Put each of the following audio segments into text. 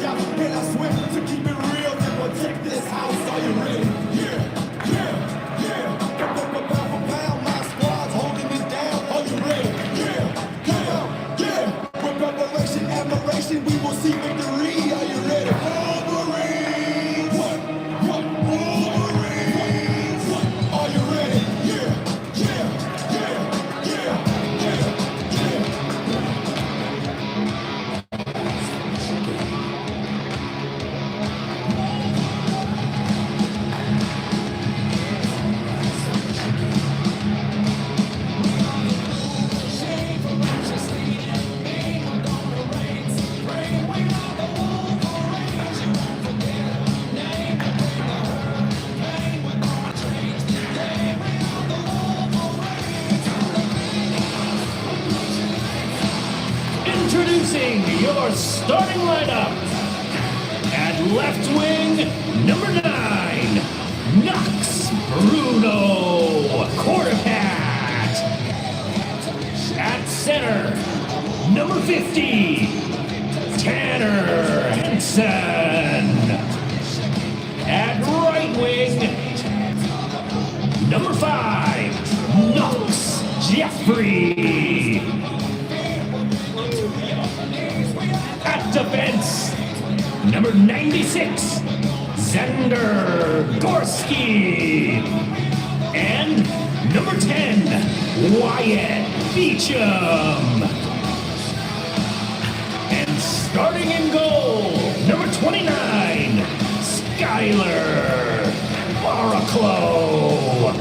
out, and I swear to keep it real and protect this house. Are you ready? Yeah, yeah, yeah. Pound for pound, my squad's holding it down. Are you ready? Yeah, come on, yeah. With preparation, admiration, we will see victory. Are you ready? Wolverines! What? Wolverines! What? Are you ready? Yeah, yeah, yeah, yeah, yeah, yeah. Introducing your starting lineup. At left wing, number 9, Knox Bruno Quartercat. At center, number 50, Tanner Henson. At right wing, number 5, Knox Jeffrey. At defense, number 96, Xander Gorski. And number 10, Wyatt Beecham. And starting in goal, number 29, Skyler Baraclow.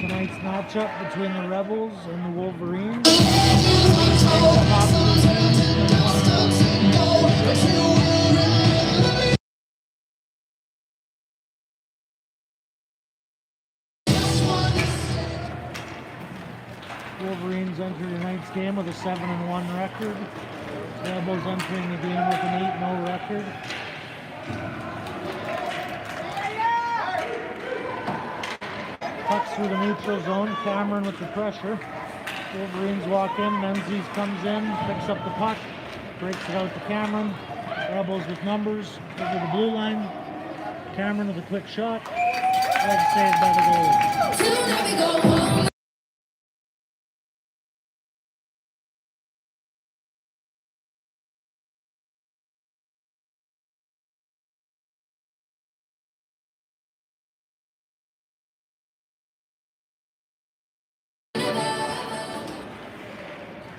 Tonight's matchup between the Rebels and the Wolverines. Wolverines enter tonight's game with a 7-1 record. Rebels entering the game with an 8-0 record. Pucks through the neutral zone. Cameron with the pressure. Wolverines walk in. Menzies comes in, picks up the puck, breaks it out to Cameron. Rebels with numbers over the blue line. Cameron with a quick shot. Red saved by the goalie.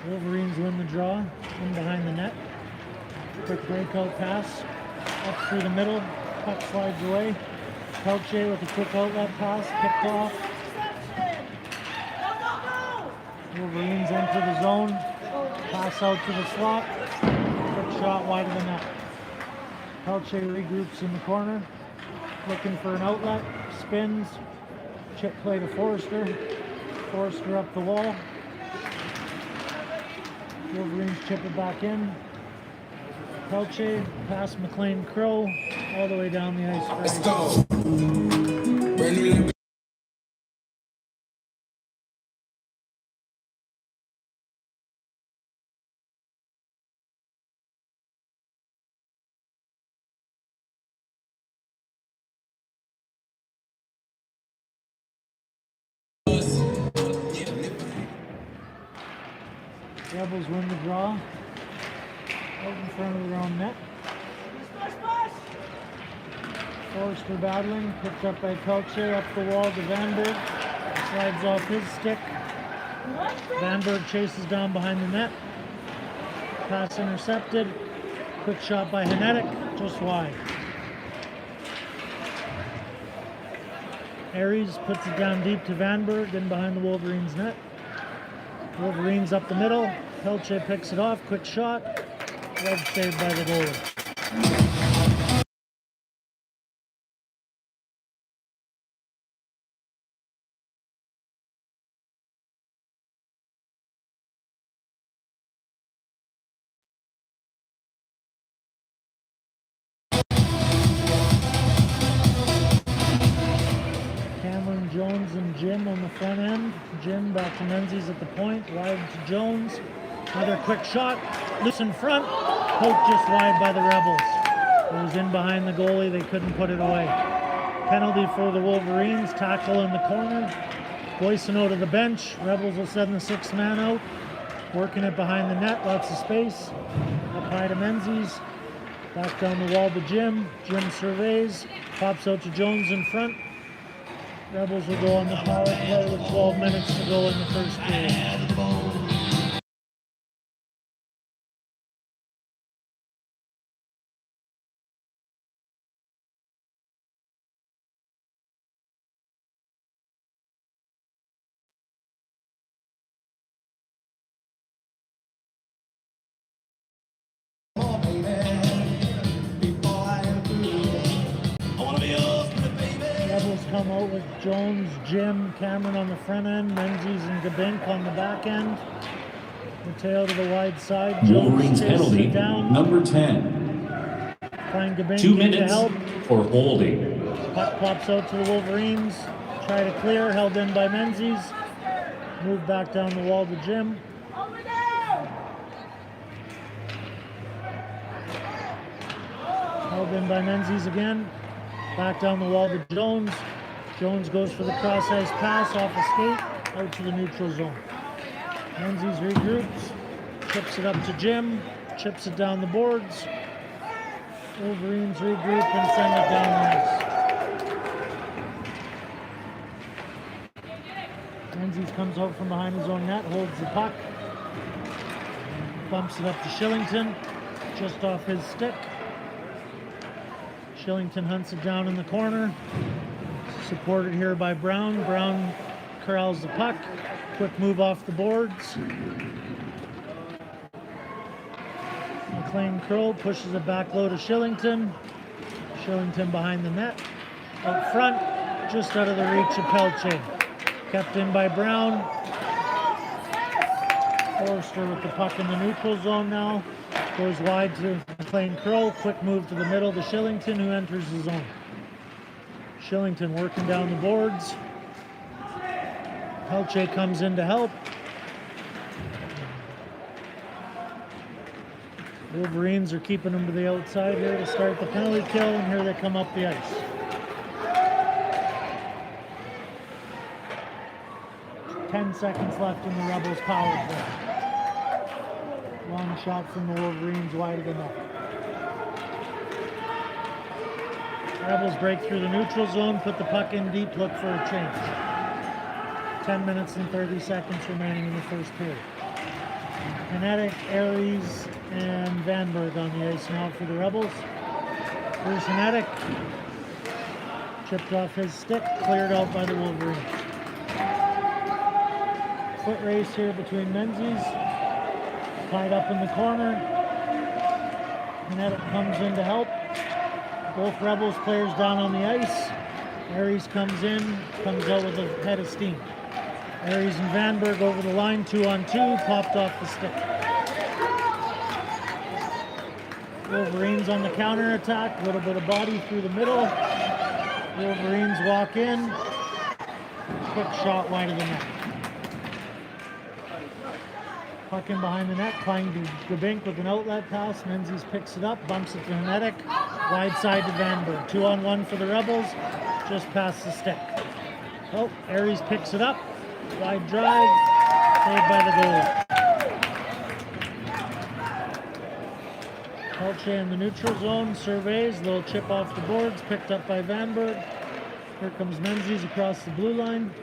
Wolverines win the draw, in behind the net. Quick breakout pass, up through the middle, puck slides away. Pelche with a quick outlet pass, picked off. Wolverines enter the zone, pass out to the slot, quick shot wide of the net. Pelche regroups in the corner, looking for an outlet, spins, chip play to Forrester, Forrester up the wall. Wolverines chip it back in. Pelche, past McLean Crow, all the way down the ice. Let's go. Brand new limit. Rebels win the draw. Out in front of their own net. Forrester battling, picked up by Pelche, up the wall to Vanberg. Slides off his stick. Vanberg chases down behind the net. Pass intercepted. Quick shot by Hanetic, just wide. Aries puts it down deep to Vanberg, in behind the Wolverines net. Wolverines up the middle. Pelche picks it off, quick shot. Red saved by the goalie. Cameron, Jones, and Jim on the front end. Jim back to Menzies at the point, wide to Jones. Another quick shot, loose in front. Poked just wide by the Rebels. It was in behind the goalie, they couldn't put it away. Penalty for the Wolverines, tackle in the corner. Boysono to the bench. Rebels will send the sixth man out. Working it behind the net, lots of space. Up high to Menzies. Back down the wall to Jim. Jim surveys, pops out to Jones in front. Rebels will go on the power play with 12 minutes to go in the first period. Rebels come out with Jones, Jim, Cameron on the front end, Menzies and Gabink on the back end. Mateo to the wide side. Jones Wolverines chases penalty, it down. number 10. Find Gabink 2 in to minutes help. for holding. Puck pops out to the Wolverines. Try to clear, held in by Menzies. Move back down the wall to Jim. Held in by Menzies again. Back down the wall to Jones. Jones goes for the cross ice pass off a skate out to the neutral zone. Menzies regroups, chips it up to Jim, chips it down the boards. Wolverines regroup and send it down the ice. Menzies comes out from behind his own net, holds the puck, bumps it up to Shillington, just off his stick. Shillington hunts it down in the corner, supported here by Brown. Brown corrals the puck, quick move off the boards. McLean Curl pushes it back low to Shillington. Shillington behind the net. Up front, just out of the reach of Pelche. Kept in by Brown. Forrester with the puck in the neutral zone now. Goes wide to McLean Curl. Quick move to the middle to Shillington, who enters the zone. Shillington working down the boards. Pelche comes in to help. Wolverines are keeping them to the outside here to start the penalty kill, and here they come up the ice. Ten seconds left in the Rebels' power play. Long shot from the Wolverines wide of the net. Rebels break through the neutral zone, put the puck in deep, look for a change. 10 minutes and 30 seconds remaining in the first period. Kinetic, Aries, and Vanberg on the ice now for the Rebels. Here's Kinetic. Chipped off his stick, cleared out by the Wolverines. Foot race here between Menzies. Tied up in the corner. Kinetic comes in to help. Both Rebels players down on the ice. Aries comes in, comes out with a head of steam. Aries and Vanberg over the line, 2-on-2, popped off the stick. Wolverines on the counter-attack, a little bit of body through the middle. Wolverines walk in. Quick shot wide of the net. Puck in behind the net, playing to Gabink with an outlet pass. Menzies picks it up, bumps it to Kinetic. Wide side to Vanberg. 2-on-1 for the Rebels, just past the stick. Oh, Aries picks it up. Wide drive, saved by the goalie. Pelche in the neutral zone, surveys, little chip off the boards, picked up by Vanberg. Here comes Menzies across the blue line.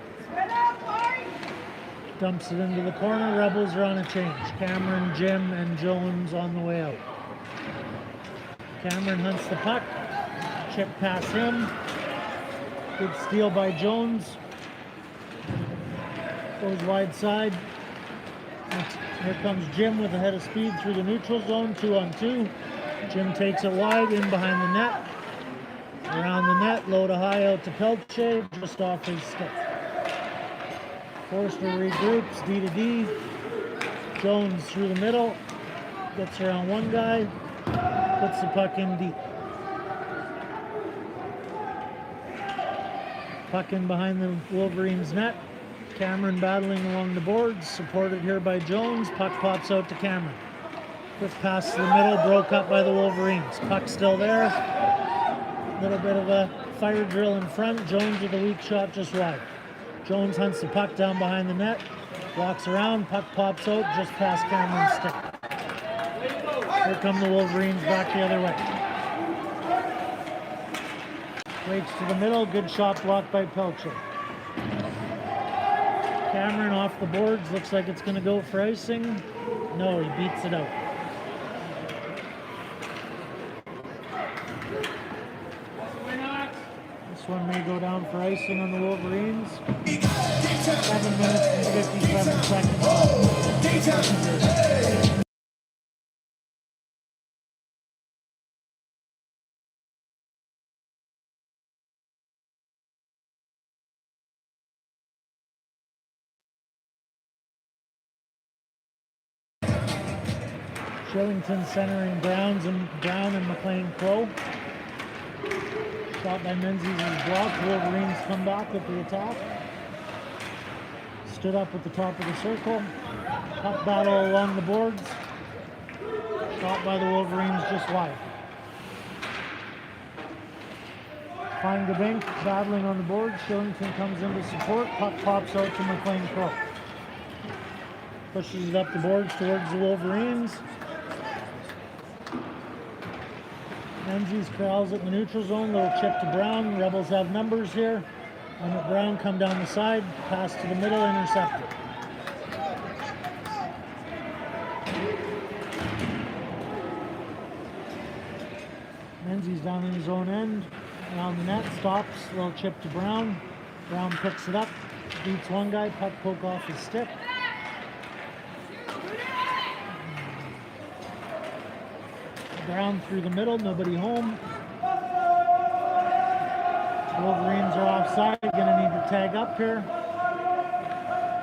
Dumps it into the corner, Rebels are on a change. Cameron, Jim, and Jones on the way out. Cameron hunts the puck, chip past him. Good steal by Jones. Goes wide side. Here comes Jim with a head of speed through the neutral zone, 2-on-2. Jim takes it wide, in behind the net. Around the net, low to high out to Pelche, just off his stick. Forster regroups, D to D. Jones through the middle, gets around one guy, puts the puck in deep. Puck in behind the Wolverines net. Cameron battling along the boards, supported here by Jones. Puck pops out to Cameron. Quick pass to the middle, broke up by the Wolverines. Puck still there. Little bit of a fire drill in front. Jones with a weak shot just wide. Jones hunts the puck down behind the net. Walks around, puck pops out just past Cameron's stick. Here come the Wolverines back the other way. Waits to the middle, good shot blocked by Pelche. Cameron off the boards, looks like it's going to go for icing. No, he beats it out. This one may go down for icing on the Wolverines. 7 minutes and 57 seconds left. Shillington centering Brown and McLean Crow. Shot by Menzies is blocked. Wolverines come back with the attack. Stood up at the top of the circle. Puck battle along the boards. Shot by the Wolverines just wide. Find Gabink battling on the board. Shillington comes in to support. Puck pops out to McLean Crow. Pushes it up the boards towards the Wolverines. Menzies corrals it in the neutral zone, little chip to Brown. Rebels have numbers here. And Brown come down the side, pass to the middle, intercepted. Menzies down in his own end, around the net, stops, little chip to Brown. Brown picks it up, beats one guy, puck poke off his stick. Brown through the middle, nobody home. Wolverines are offside, gonna need to tag up here.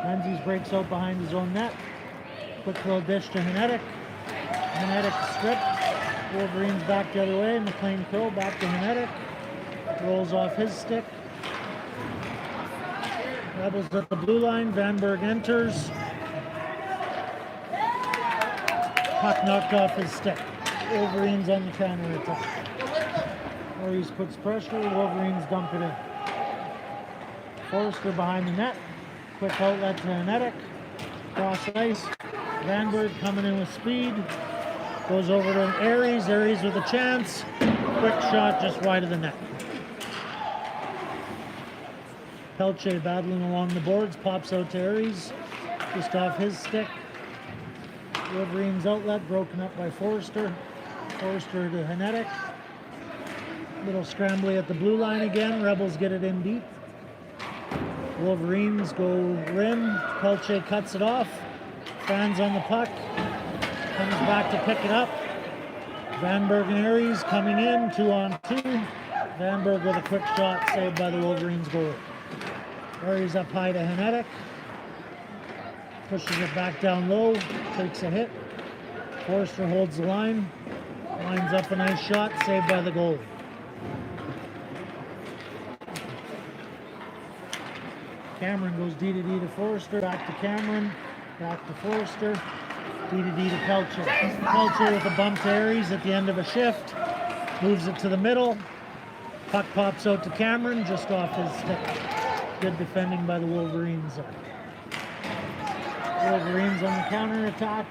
Menzies breaks out behind his own net. Quick little dish to Hinetic. Hinetic stripped. Wolverines back the other way. McLean Crow back to Hinetic. Rolls off his stick. Rebels at the blue line. Vanberg enters. Puck knocked off his stick. Wolverines on the counter attack. Aries puts pressure, Wolverines dump it in. Forster behind the net. Quick outlet to Hinetic. Cross ice. Vanberg coming in with speed. Goes over to Aries. Aries with a chance. Quick shot just wide of the net. Pelche battling along the boards. Pops out to Aries. Just off his stick. Wolverines outlet broken up by Forrester. Forrester to Hanetic. Little scrambly at the blue line again. Rebels get it in deep. Wolverines go rim. Pelche cuts it off. Fans on the puck. Comes back to pick it up. Vanberg and Aries coming in, 2-on-2. Vanberg with a quick shot saved by the Wolverines goalie. Aries up high to Hanetic. Pushes it back down low. Takes a hit. Forrester holds the line. Lines up a nice shot saved by the goalie. Cameron goes D to D to Forrester. Back to Cameron. Back to Forrester. D to D to Pelche. Pelche with a bump to Aries at the end of a shift. Moves it to the middle. Puck pops out to Cameron just off his stick. Good defending by the Wolverines there. Wolverines on the counter attack.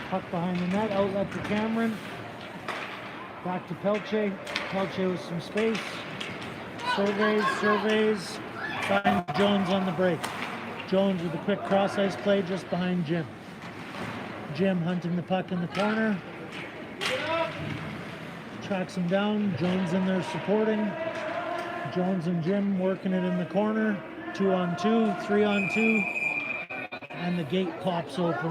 Puck behind the net. Outlet to Cameron. Back to Pelche. Pelche with some space. Surveys. Finds Jones on the break. Jones with a quick cross ice play just behind Jim. Jim hunting the puck in the corner. Tracks him down. Jones in there supporting. Jones and Jim working it in the corner. 2-on-2, 3-on-2. And the gate pops open.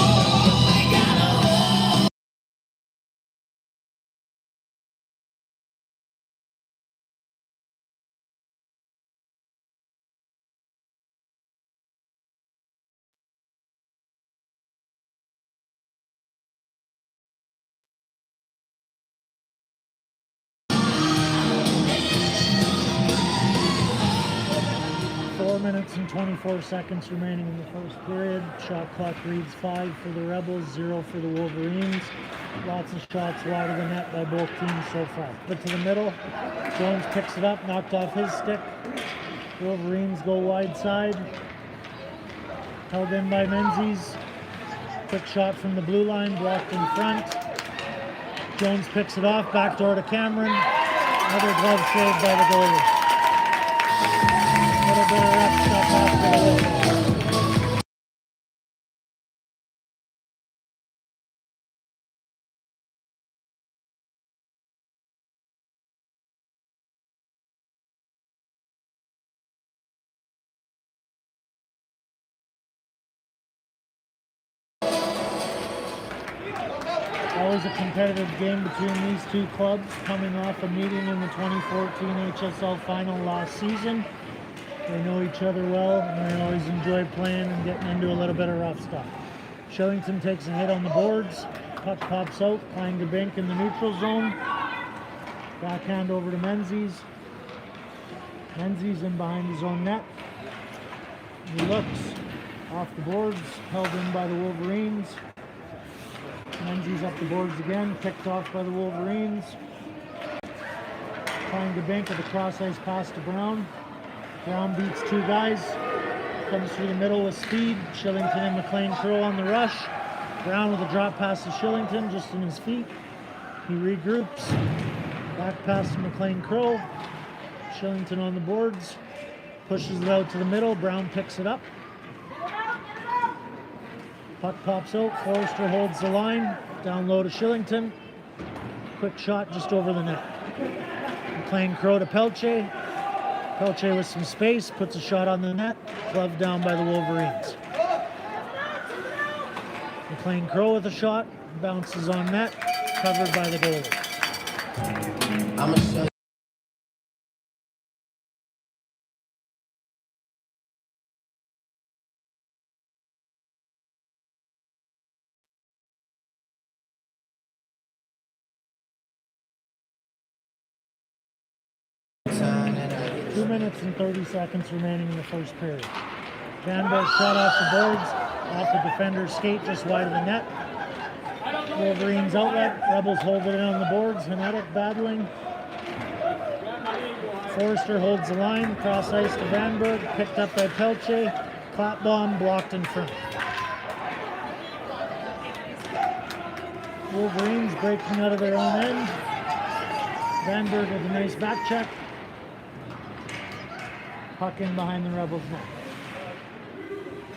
Minutes and 24 seconds remaining in the first period. Shot clock reads 5 for the Rebels, 0 for the Wolverines. Lots of shots wide of the net by both teams so far. But to the middle, Jones picks it up, knocked off his stick. Wolverines go wide side. Held in by Menzies. Quick shot from the blue line, blocked in front. Jones picks it off, backdoor to Cameron. Another glove saved by the goalie. Little bit of ref stuff after the whistle. Always a competitive game between these two clubs, coming off a meeting in the 2014 HSL final last season. They know each other well, and they always enjoy playing and getting into a little bit of rough stuff. Shillington takes a hit on the boards. Puck pops out, playing to Bink in the neutral zone. Backhand over to Menzies. Menzies in behind his own net. He looks off the boards, held in by the Wolverines. Menzies up the boards again, picked off by the Wolverines. Playing to Bink with a cross ice pass to Brown. Brown beats two guys, comes through the middle with speed. Shillington and McLean Crow on the rush. Brown with a drop pass to Shillington, just in his feet. He regroups. Back pass to McLean Crow. Shillington on the boards. Pushes it out to the middle. Brown picks it up. Puck pops out. Forrester holds the line. Down low to Shillington. Quick shot just over the net. McLean Crow to Pelche. Pelche with some space, puts a shot on the net, gloved down by the Wolverines. McLean Crow with a shot, bounces on net, covered by the goalie. 2 minutes and 30 seconds remaining in the first period. Vanberg shot off the boards, off the defender's skate just wide of the net. Wolverines outlet, Rebels hold it in on the boards, Hanetic battling. Forrester holds the line, cross ice to Vanberg, picked up by Pelche, clap bomb blocked in front. Wolverines breaking out of their own end. Vanberg with a nice back check. Puck in behind the Rebels net.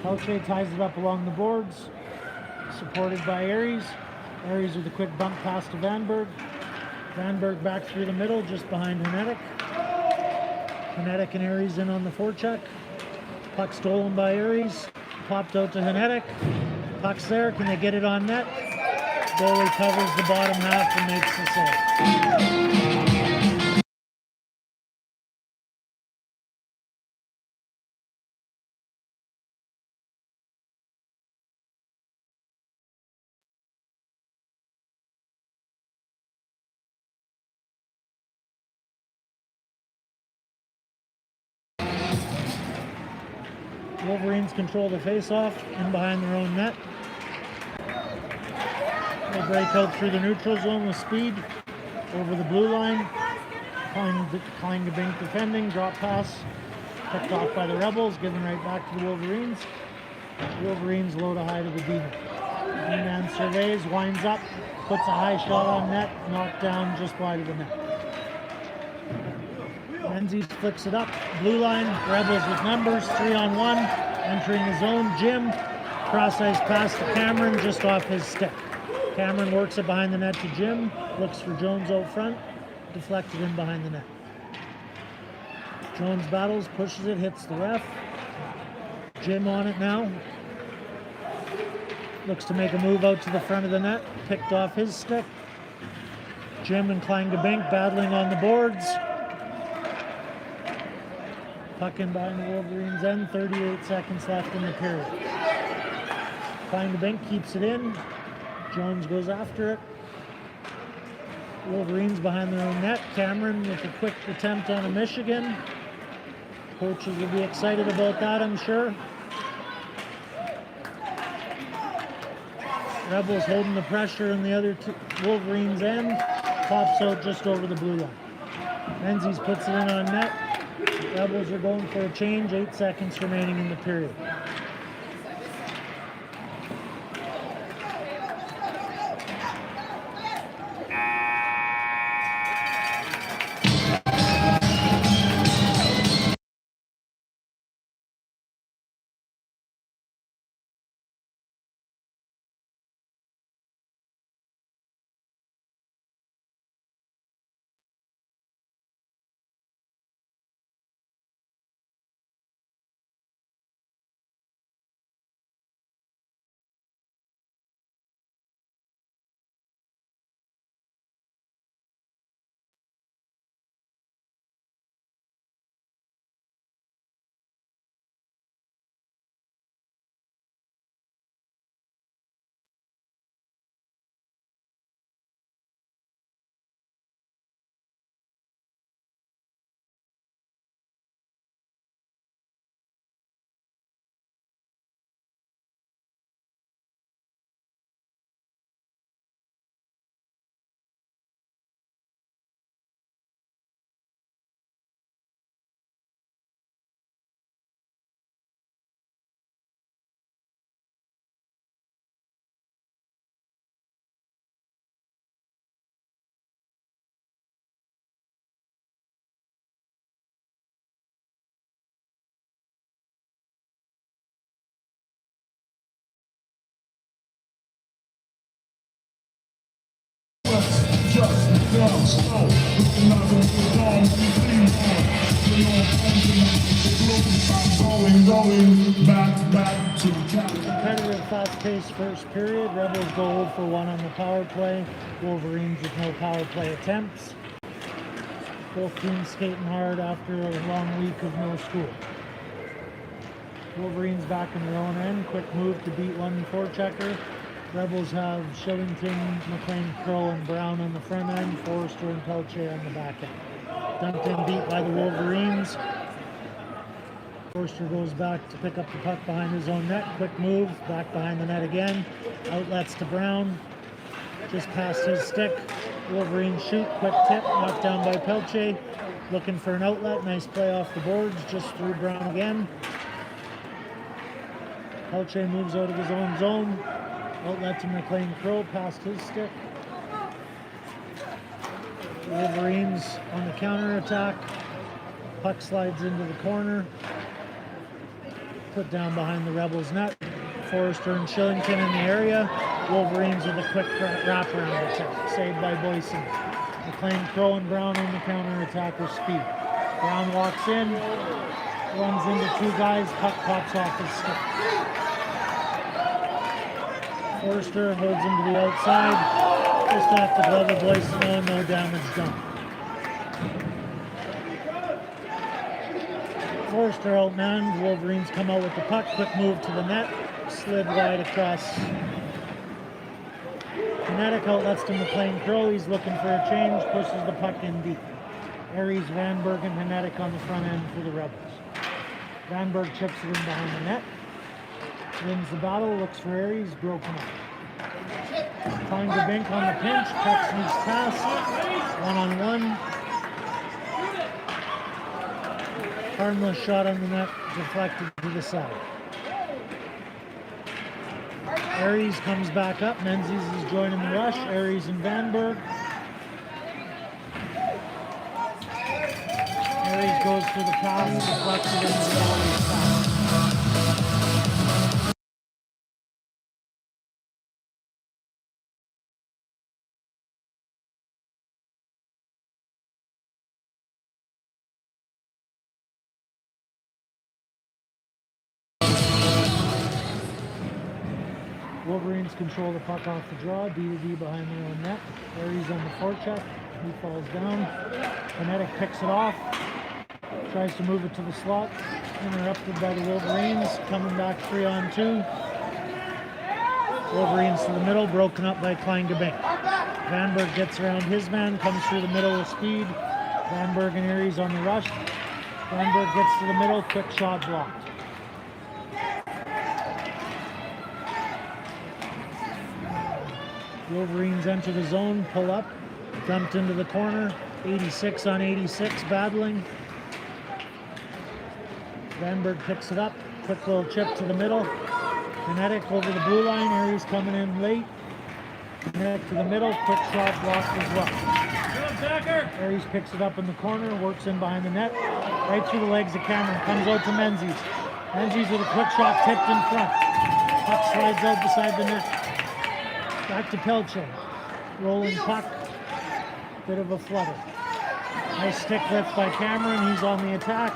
Pelche ties it up along the boards, supported by Aries. Aries with a quick bump pass to Vanberg. Vanberg back through the middle, just behind Henetic. Henetic and Aries in on the forecheck. Puck stolen by Aries. Popped out to Henetic. Puck's there. Can they get it on net? Goalie covers the bottom half and makes the save. Wolverines control the face-off in behind their own net. They break out through the neutral zone with speed over the blue line. Klein-Gebink defending, drop pass, picked off by the Rebels, given right back to the Wolverines. The Wolverines load a high to the D-man. D-man surveys, winds up, puts a high shot on net, knocked down just wide of the net. Menzies flicks it up, blue line, Rebels with numbers, 3-on-1, entering the zone. Jim, cross-ice pass to Cameron, just off his stick. Cameron works it behind the net to Jim, looks for Jones out front, deflected in behind the net. Jones battles, pushes it, hits the ref. Jim on it now. Looks to make a move out to the front of the net, picked off his stick. Jim and Klein-Gebink battling on the boards. Puck in behind the Wolverines end, 38 seconds left in the period. Klein-Gebink keeps it in. Jones goes after it. Wolverines behind their own net. Cameron with a quick attempt on a Michigan. Coaches will be excited about that, I'm sure. Rebels holding the pressure in the other two Wolverines end. Pops out just over the blue line. Menzies puts it in on net. Rebels are going for a change, 8 seconds remaining in the period. Back to Competitive, fast-paced first period. Rebels go 0 for 1 on the power play. Wolverines with no power play attempts. Both teams skating hard after a long week of no school. Wolverines back in their own end. Quick move to beat one forechecker. Rebels have Shillington, McLean, Crow, and Brown on the front end. Forrester and Pelche on the back end. Dumped in beat by the Wolverines. Forster goes back to pick up the puck behind his own net. Quick move, back behind the net again. Outlets to Brown. Just past his stick. Wolverines shoot, quick tip, knocked down by Pelche. Looking for an outlet, nice play off the boards, just through Brown again. Pelche moves out of his own zone. Outlet to McLean Crow, past his stick. Wolverines on the counter attack. Puck slides into the corner. put down behind the Rebels net. Forrester and Shillington in the area. Wolverines with a quick wraparound attack, saved by Boyson. McLean, Crow, and Brown on the counter-attack with speed. Brown walks in, runs into two guys, puck pops off his stick. Forrester holds him to the outside, just off the glove of Boyson, no damage done. Forrester outmanned, Wolverines come out with the puck, quick move to the net, slid wide across. Kinetic outlets to McLean Crow, he's looking for a change, pushes the puck in deep. Aries, Vanberg, and Kinetic on the front end for the Rebels. Vanberg chips it in behind the net, wins the battle, looks for Aries, broken up. Trying to bink on the pinch, Peck sneaks past, one-on-one. Harmless shot on the net, deflected to the side. Aries comes back up. Menzies is joining the rush. Aries and Vanberg. Aries goes for the pass, deflected into the Aries pass. Wolverines control the puck off the draw, D-to-D behind their own net. Aries on the forecheck, he falls down. Kinetic picks it off, tries to move it to the slot, interrupted by the Wolverines, coming back 3-on-2. Wolverines to the middle, broken up by Klein-Gabin. Vanberg gets around his man, comes through the middle with speed. Vanberg and Aries on the rush. Vanberg gets to the middle, quick shot blocked. Wolverines enter the zone, pull up, dumped into the corner, 86 on 86, battling. Vanberg picks it up, quick little chip to the middle. Kinetic over the blue line, Aries coming in late. Kinetic to the middle, quick shot blocked as well. Aries picks it up in the corner, works in behind the net, right through the legs of Cameron, comes out to Menzies. Menzies with a quick shot tipped in front. Puck slides out beside the net. Back to Pelche. Rolling puck. Bit of a flutter. Nice stick lift by Cameron. He's on the attack.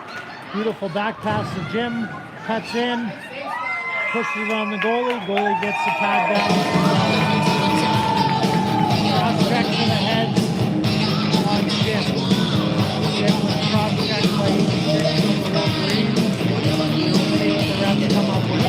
Beautiful back pass to Jim. Cuts in. Pushes it on the goalie. Goalie gets the pad down. Cross check to the head on Jim. Jim was cross checked by 86 from the Wolverines. See what the refs come up with.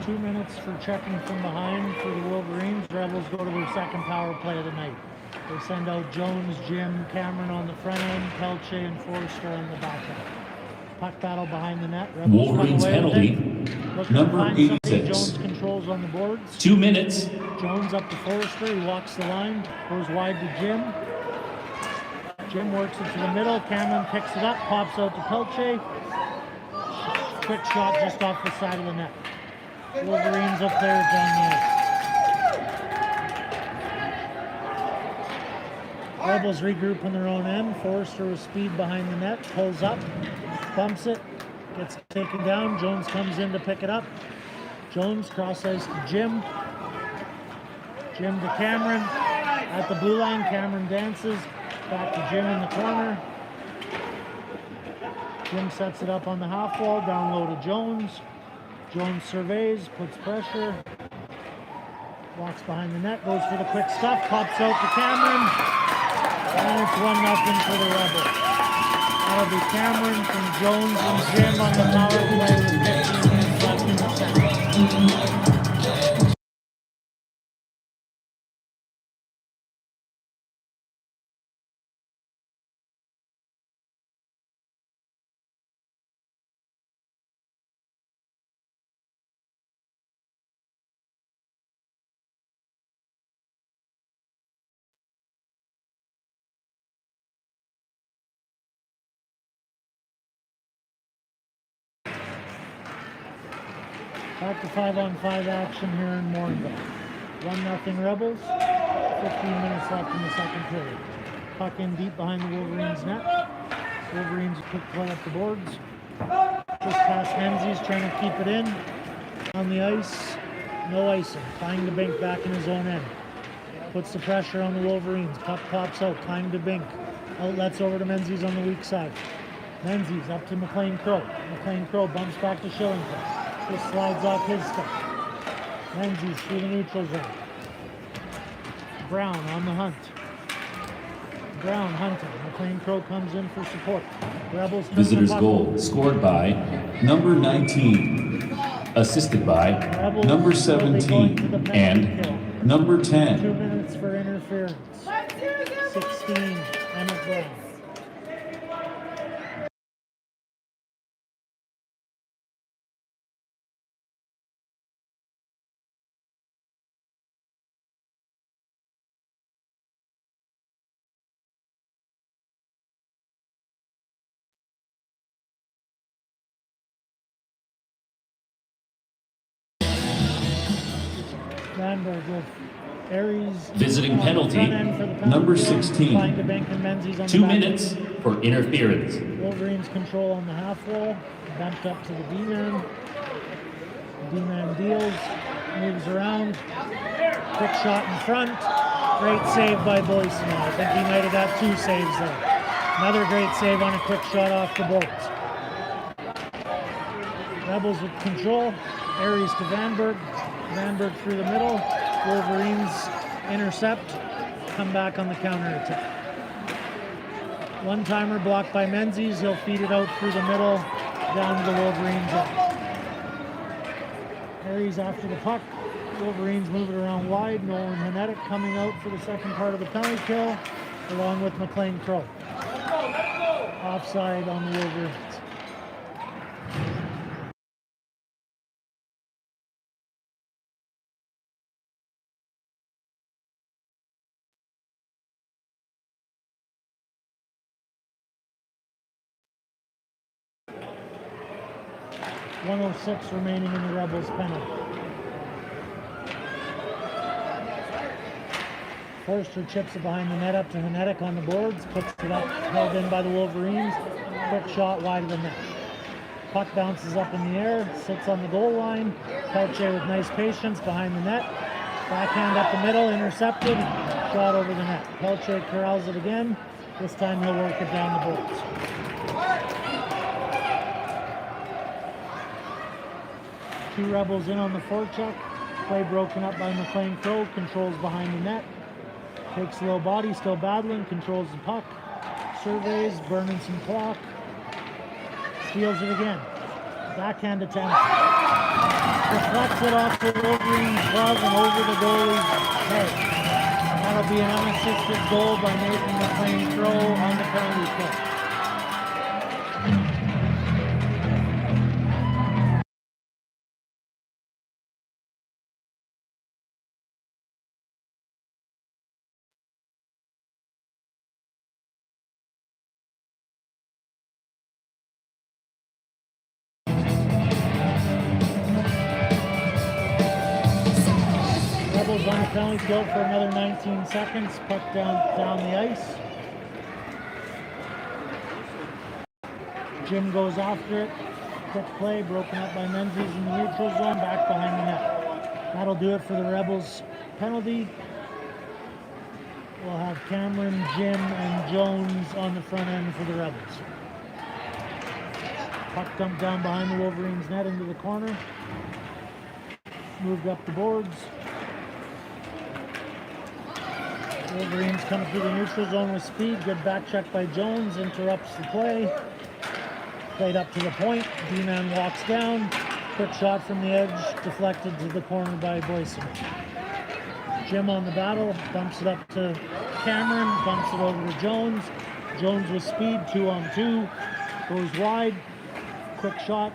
2 minutes for checking from behind for the Wolverines. Rebels go to their second power play of the night. They send out Jones, Jim, Cameron on the front end, Pelche and Forrester on the back end. Puck battle behind the net. Rebels Wolverines run away penalty, with it. Looking to number find somebody. 86. Jones controls on the boards. 2 minutes. Jones up to Forrester. He walks the line, goes wide to Jim. Jim works it to the middle. Cameron picks it up, pops out to Pelche. Quick shot just off the side of the net. Wolverines up there down the ice. Rebels regroup on their own end. Forrester with speed behind the net, pulls up, bumps it, gets taken down. Jones comes in to pick it up. Jones cross ice to Jim. Jim to Cameron. At the blue line, Cameron dances. Back to Jim in the corner. Jim sets it up on the half wall, down low to Jones. Jones surveys, puts pressure, walks behind the net, goes for the quick stuff, pops out to Cameron, and it's 1-0 for the Rebels. That'll be Cameron from Jones and Jim on the power play with 15 minutes left in the second. Back to 5-on-5 action here in Morinville. 1-0 Rebels. 15 minutes left in the second period. Puck in deep behind the Wolverines net. Wolverines quick play up the boards. Just past Menzies, trying to keep it in. On the ice, no icing. Klein to Bink back in his own end. Puts the pressure on the Wolverines. Puck pops out. Klein to Bink. Outlets over to Menzies on the weak side. Menzies up to McLean Crow. McLean Crow bumps back to Shillington. Just slides off his stick. Menzies through the neutral zone. Brown on the hunt. Brown hunting. McLean Crow comes in for support. Rebels turn the Visitors puck goal over. scored by number 19, assisted by Rebels number will be going to the 17 penalty and kill. number 2 10. minutes for interference. 16, Emmett Brown. Vanberg with Aries. Visiting on the penalty, front end for the penalty number kill. 16. Klein to Bink and Menzies on 2 the back minutes end. for interference. Wolverines control on the half wall. Bumped up to the D-man. D-man deals. Moves around. Quick shot in front. Great save by Boyson. I think he might have got 2 saves there. Another great save on a quick shot off the boards. Rebels with control. Aries to Vanberg. Vanberg through the middle. Wolverines intercept. Come back on the counter attack. One-timer blocked by Menzies. He'll feed it out through the middle down to the Wolverines end. Aries after the puck. Wolverines move it around wide. Nolan Hanetic coming out for the second part of the penalty kill, along with McLean Crow. Offside on the Wolverines. .106 remaining in the Rebels' penalty. Forster chips it behind the net up to Hanetic on the boards, puts it up, held in by the Wolverines. Quick shot wide of the net. Puck bounces up in the air, sits on the goal line. Pelche with nice patience behind the net. Backhand up the middle, intercepted. Shot over the net. Pelche corrals it again. This time he'll work it down the boards. Two Rebels in on the forecheck. Play broken up by McLean Crow. Controls behind the net. Takes a low body, still battling. Controls the puck. Surveys, burning some clock. Steals it again. Backhand attempt. Deflects it off the Wolverines' glove and over the goalie's head. That'll be an unassisted goal by Nathan McLean Crow on the penalty kill. Rebels on the penalty kill for another 19 seconds. Puck down the ice. Jim goes after it. Quick play broken up by Menzies in the neutral zone, back behind the net. That'll do it for the Rebels penalty. We'll have Cameron, Jim, and Jones on the front end for the Rebels. Puck dumped down behind the Wolverines net into the corner. Moved up the boards. Wolverines come through the neutral zone with speed. Good back check by Jones. Interrupts the play. Played up to the point. D-man walks down. Quick shot from the edge. Deflected to the corner by Boyson. Jim on the battle. Dumps it up to Cameron. Dumps it over to Jones. Jones with speed. 2-on-2. Goes wide. Quick shot.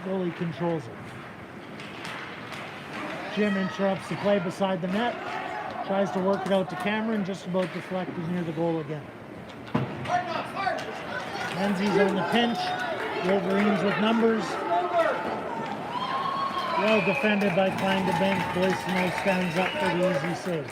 Goalie controls it. Jim interrupts the play beside the net. Tries to work it out to Cameron, just about deflected near the goal again. Menzies on the pinch. Wolverines with numbers. Well defended by Klein to Bank. Boysono stands up for the easy save.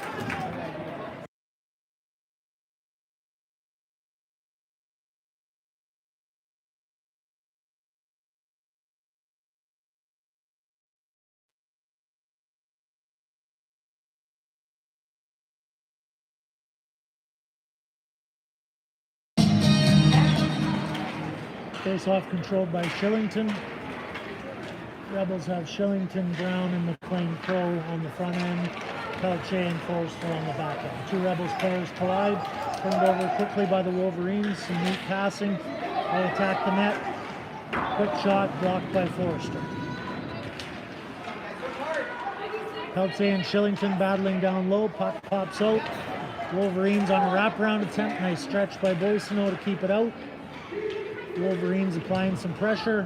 Face-off controlled by Shillington. Rebels have Shillington, Brown, and McLean Crow on the front end. Pelche and Forster on the back end. Two Rebels players collide. Turned over quickly by the Wolverines. Some neat passing. They attack the net. Quick shot blocked by Forster. Pelche and Shillington battling down low. Puck pops out. Wolverines on a wraparound attempt. Nice stretch by Boysono to keep it out. Wolverines applying some pressure.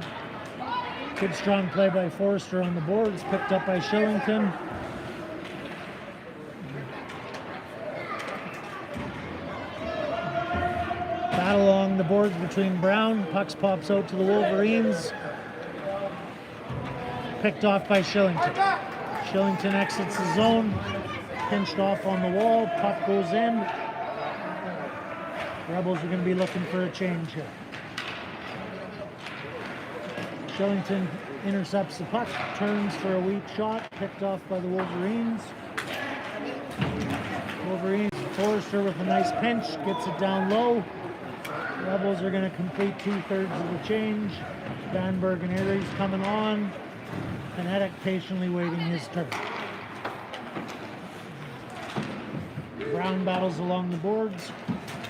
Good strong play by Forster on the boards, picked up by Shillington. Battle along the boards between Brown. Pucks pops out to the Wolverines. Picked off by Shillington. Shillington exits the zone. Pinched off on the wall. Puck goes in. Rebels are going to be looking for a change here. Shillington intercepts the puck, turns for a weak shot, picked off by the Wolverines. Wolverines, Forster with a nice pinch, gets it down low. Rebels are going to complete 2/3 of the change. Vanberg and Aries coming on. Kinetic patiently waiting his turn. Brown battles along the boards.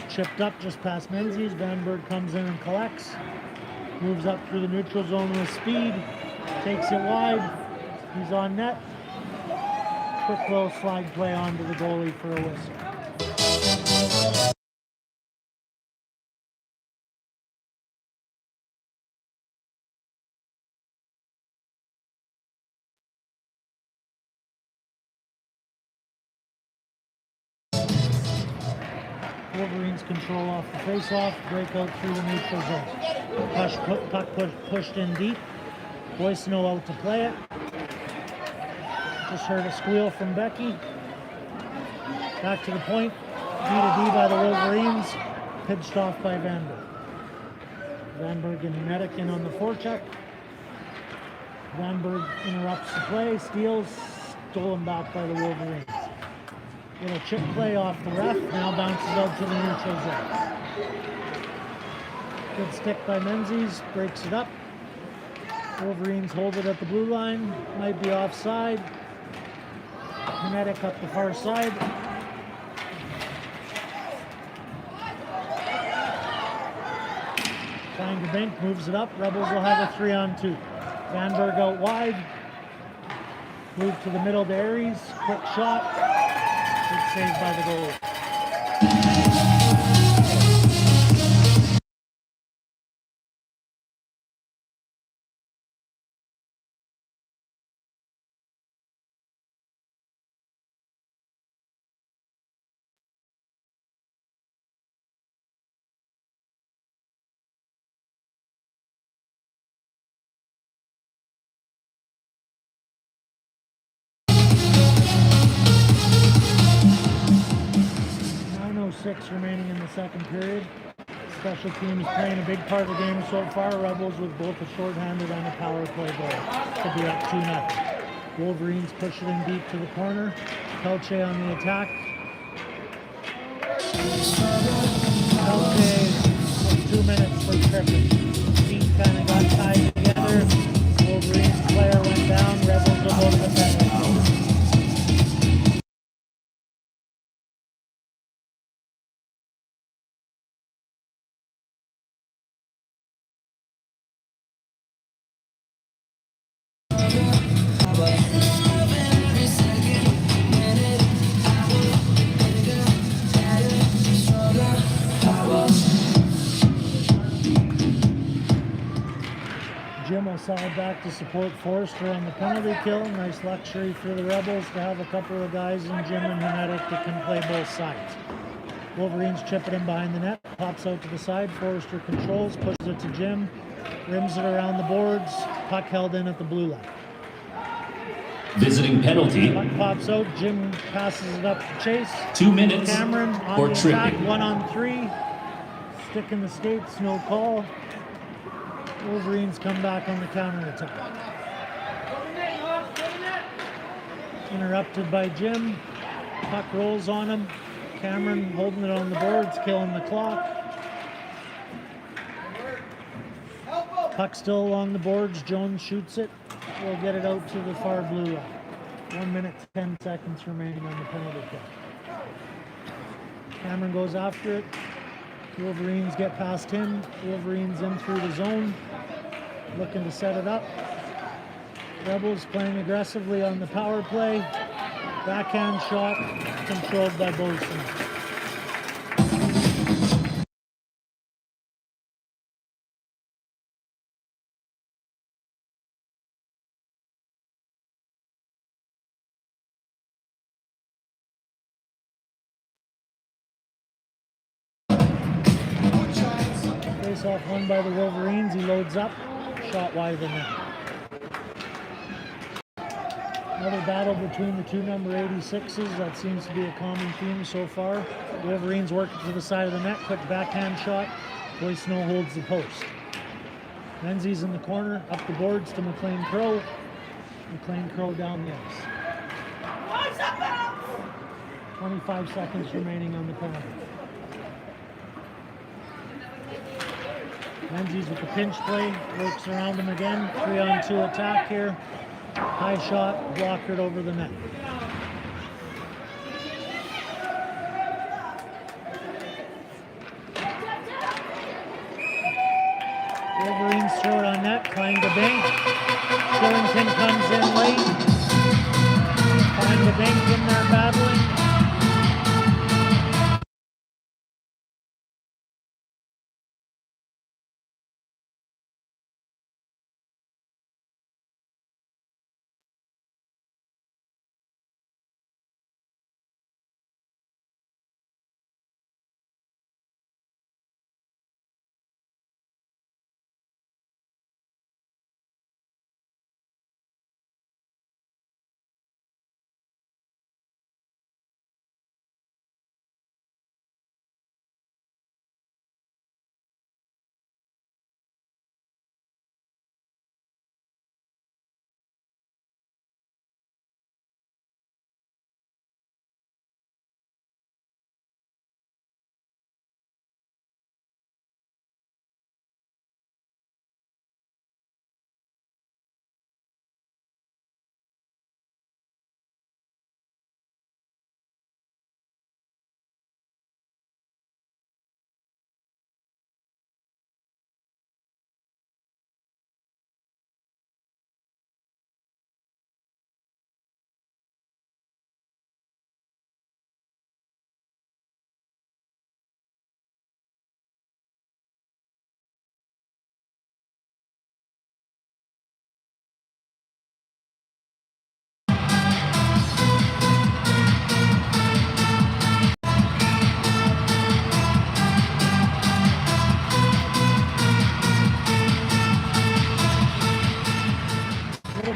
Chipped up just past Menzies. Vanberg comes in and collects. Moves up through the neutral zone with speed. Takes it wide. He's on net. Quick little slide play onto the goalie for a whistle. Wolverines control off the face-off, break out through the neutral zone. Puck pushed in deep. Boysono out to play it. Just heard a squeal from Becky. Back to the point. D-to-D by the Wolverines. Pitched off by Vanberg. Vanberg and Medic in on the forecheck. Vanberg interrupts the play, steals, stolen back by the Wolverines. Little chip play off the ref, now bounces out to the neutral zone. Good stick by Menzies, breaks it up. Wolverines hold it at the blue line, might be offside. Kinetic up the far side. Trying to bank, moves it up. Rebels will have a 3-on-2. Vanberg out wide. Move to the middle to Aries. Quick shot. Good save by the goalie. .06 remaining in the second period. Special teams playing a big part of the game so far. Rebels with both a shorthanded and a power play goal to be up 2-0. Wolverines push it in deep to the corner. Pelche on the attack. Pelche, 2 minutes for tripping. Feet kind of got tied together. Wolverines player went down. Rebels will go to the penalty. Jim will side back to support Forster on the penalty kill. Nice luxury for the Rebels to have a couple of guys in Jim and Hermetic that can play both sides. Wolverines chip it in behind the net, pops out to the side. Forster controls, pushes it to Jim, rims it around the boards, puck held in at the blue line. Visiting penalty, Puck pops out. Jim passes it up to Chase. 2 minutes, Cameron on or the attack, tripping. 1-on-3. Stick in the skates, no call. Wolverines come back on the counter attack. Interrupted by Jim. Puck rolls on him. Cameron holding it on the boards, killing the clock. Puck still along the boards. Jones shoots it. We'll get it out to the far blue line. 1 minute, 10 seconds remaining on the penalty kill. Cameron goes after it. Wolverines get past him. Wolverines in through the zone, looking to set it up. Rebels playing aggressively on the power play. Backhand shot controlled by Boson. Face off won by the Wolverines. He loads up. Shot wide of the net. Another battle between the two number 86s. That seems to be a common theme so far. Wolverines working to the side of the net. Quick backhand shot. Boy Snow holds the post. Menzies in the corner. Up the boards to McLean Crow. McLean Crow down the ice. 25 seconds remaining on the penalty. Menzies with the pinch play, works around him again. 3-on-2 attack here. High shot, blockered over the net. Wolverines throw it on net, trying to bank. Shillington comes in late. Trying to bank in there battling.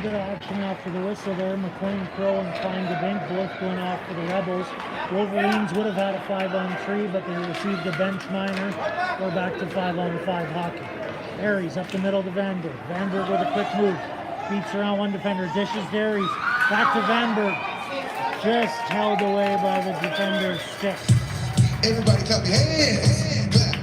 Bit of action after the whistle there. McLean Crow and Trying to Bink both going off for the Rebels. Wolverines would have had a 5-on-3, but they received a bench minor. We're back to 5-on-5 hockey. Aries up the middle to Vanberg. Vanberg with a quick move. Beats around one defender. Dishes to Aries. Back to Vanberg. Just held away by the defender's stick. Everybody clap your hands. Clap.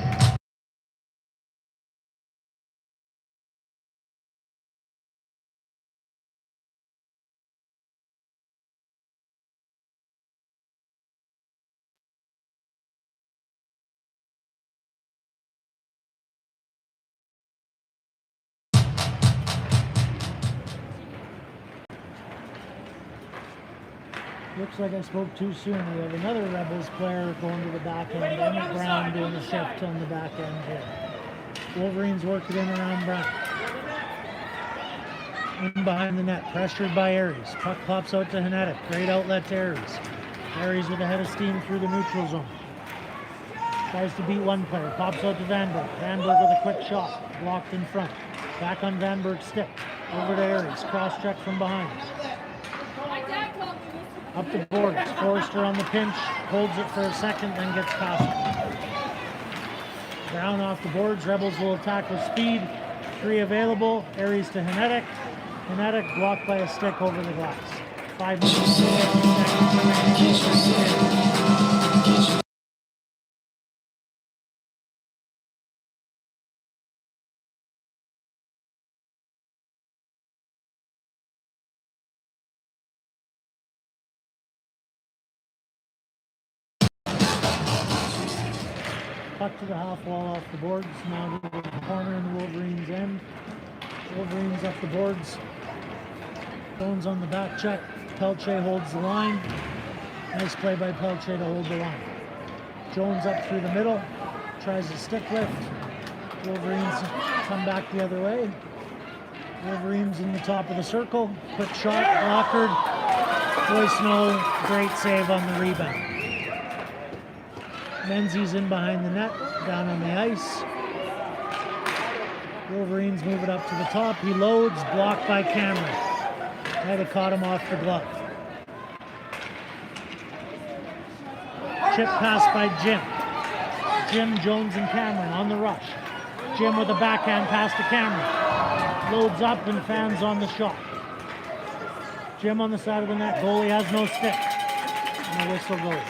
Looks like I spoke too soon. We have another Rebels player going to the back end. Emmett Brown doing a shift on the back end here. Wolverines work it in around Brown. In behind the net, pressured by Aries. Puck pops out to Hanetic. Great outlet to Aries. Aries with a head of steam through the neutral zone. Tries to beat one player. Pops out to Vanberg. Vanberg with a quick shot. Blocked in front. Back on Vanberg's stick. Over to Aries. Cross check from behind. Up the boards. Forrester on the pinch. Holds it for a second, then gets past it. Brown off the boards. Rebels will attack with speed. 3 available. Aries to Henetic. Henetic blocked by a stick over the glass. 5 minutes. Puck to the half wall off the boards. Now to the corner in the Wolverines' end. Wolverines up the boards. Jones on the back check. Pelche holds the line. Nice play by Pelche to hold the line. Jones up through the middle. Tries a stick lift. Wolverines come back the other way. Wolverines in the top of the circle. Quick shot. Blockered. Boyce, great save on the rebound. Menzies in behind the net, down on the ice. Wolverines move it up to the top. He loads, blocked by Cameron. Might have caught him off the glove. Chip pass by Jim. Jim, Jones, and Cameron on the rush. Jim with a backhand pass to Cameron. Loads up and fans on the shot. Jim on the side of the net. Goalie has no stick. And the whistle goes.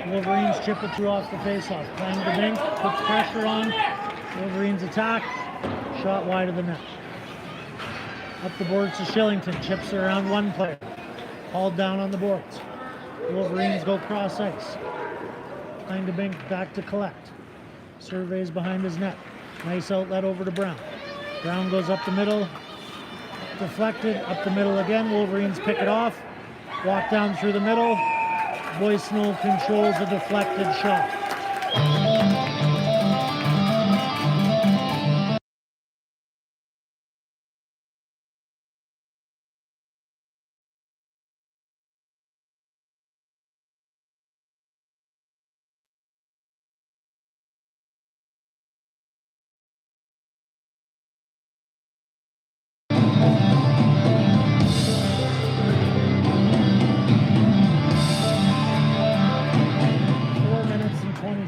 Wolverines chip it through off the faceoff. Clang the bank, puts pressure on. Wolverines attack. Shot wide of the net. Up the boards to Shillington. Chips around one player. Hauled down on the boards. Wolverines go cross ice. Clang the bank back to collect. Surveys behind his net. Nice outlet over to Brown. Brown goes up the middle. Deflected. Up the middle again. Wolverines pick it off. Walk down through the middle. Boyce controls a deflected shot.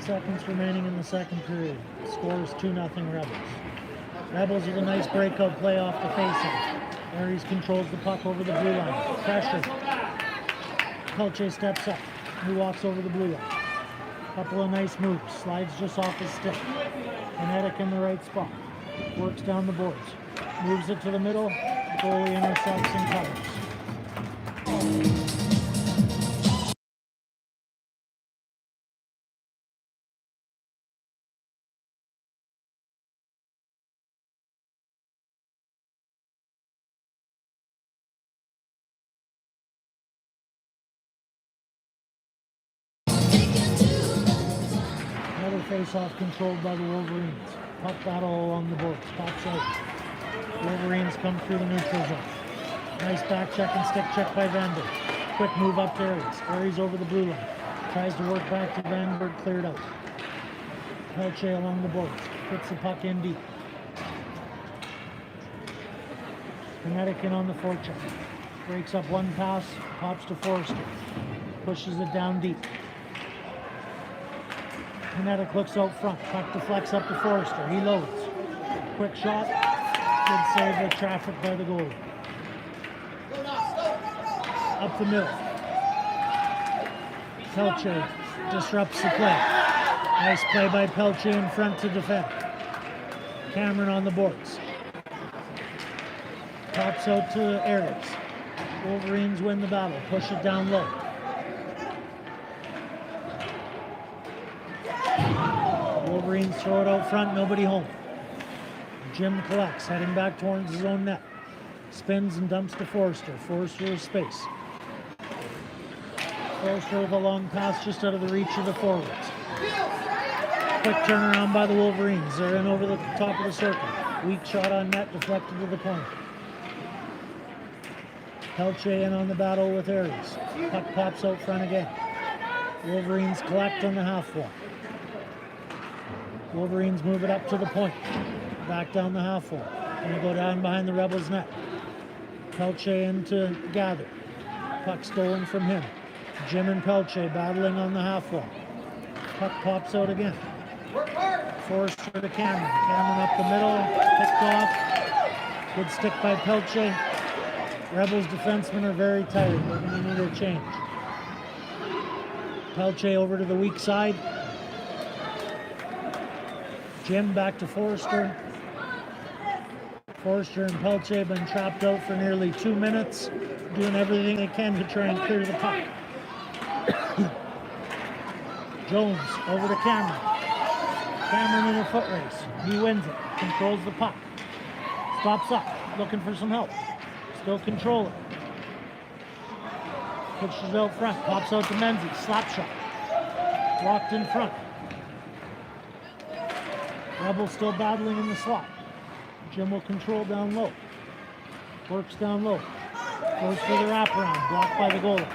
Seconds remaining in the second period. Score is 2-0 Rebels. Rebels with a nice breakout play off the faceoff. Aries controls the puck over the blue line. Pressure. Pelche steps up. He walks over the blue line. Couple of nice moves. Slides just off his stick. Kinetic in the right spot. Works down the boards. Moves it to the middle. Goalie intercepts and covers. Face-off controlled by the Wolverines. Puck battle along the boards. Pops out. Wolverines come through the neutral zone. Nice back check and stick check by Vanberg. Quick move up to Aries. Aries over the blue line. Tries to work back to Vanberg, cleared out. Pelche along the boards. Puts the puck in deep. Kinetic in on the forecheck. Breaks up one pass. Pops to Forrester. Pushes it down deep. Kinetic looks out front. Puck deflects up to Forrester. He loads. Quick shot. Good save with traffic by the goalie. Up the middle. Pelche disrupts the play. Nice play by Pelche in front to defend. Cameron on the boards. Pops out to Aries. Wolverines win the battle. Push it down low. Wolverines throw it out front, nobody home. Jim collects, heading back towards his own net. Spins and dumps to Forrester. Forrester with space. Forster with a long pass just out of the reach of the forwards. Quick turnaround by the Wolverines. They're in over the top of the circle. Weak shot on net, deflected to the corner. Pelche in on the battle with Aries. Puck pops out front again. Wolverines collect on the half wall. Wolverines move it up to the point. Back down the half wall. Gonna go down behind the Rebels' net. Pelche in to gather. Puck stolen from him. Jim and Pelche battling on the half wall. Puck pops out again. Forster to Cameron. Cameron up the middle. Picked off. Good stick by Pelche. Rebels defensemen are very tired. They're going to need a change. Pelche over to the weak side. Jim back to Forster. Forster and Pelche have been trapped out for nearly 2 minutes, doing everything they can to try and clear the puck. Jones over to Cameron. Cameron in a foot race. He wins it. Controls the puck. Stops up. Looking for some help. Still control it. Pitches out front. Pops out to Menzies. Slap shot. Locked in front. Rebels still battling in the slot. Jim will control down low. Works down low. Goes for the wraparound. Blocked by the goalie.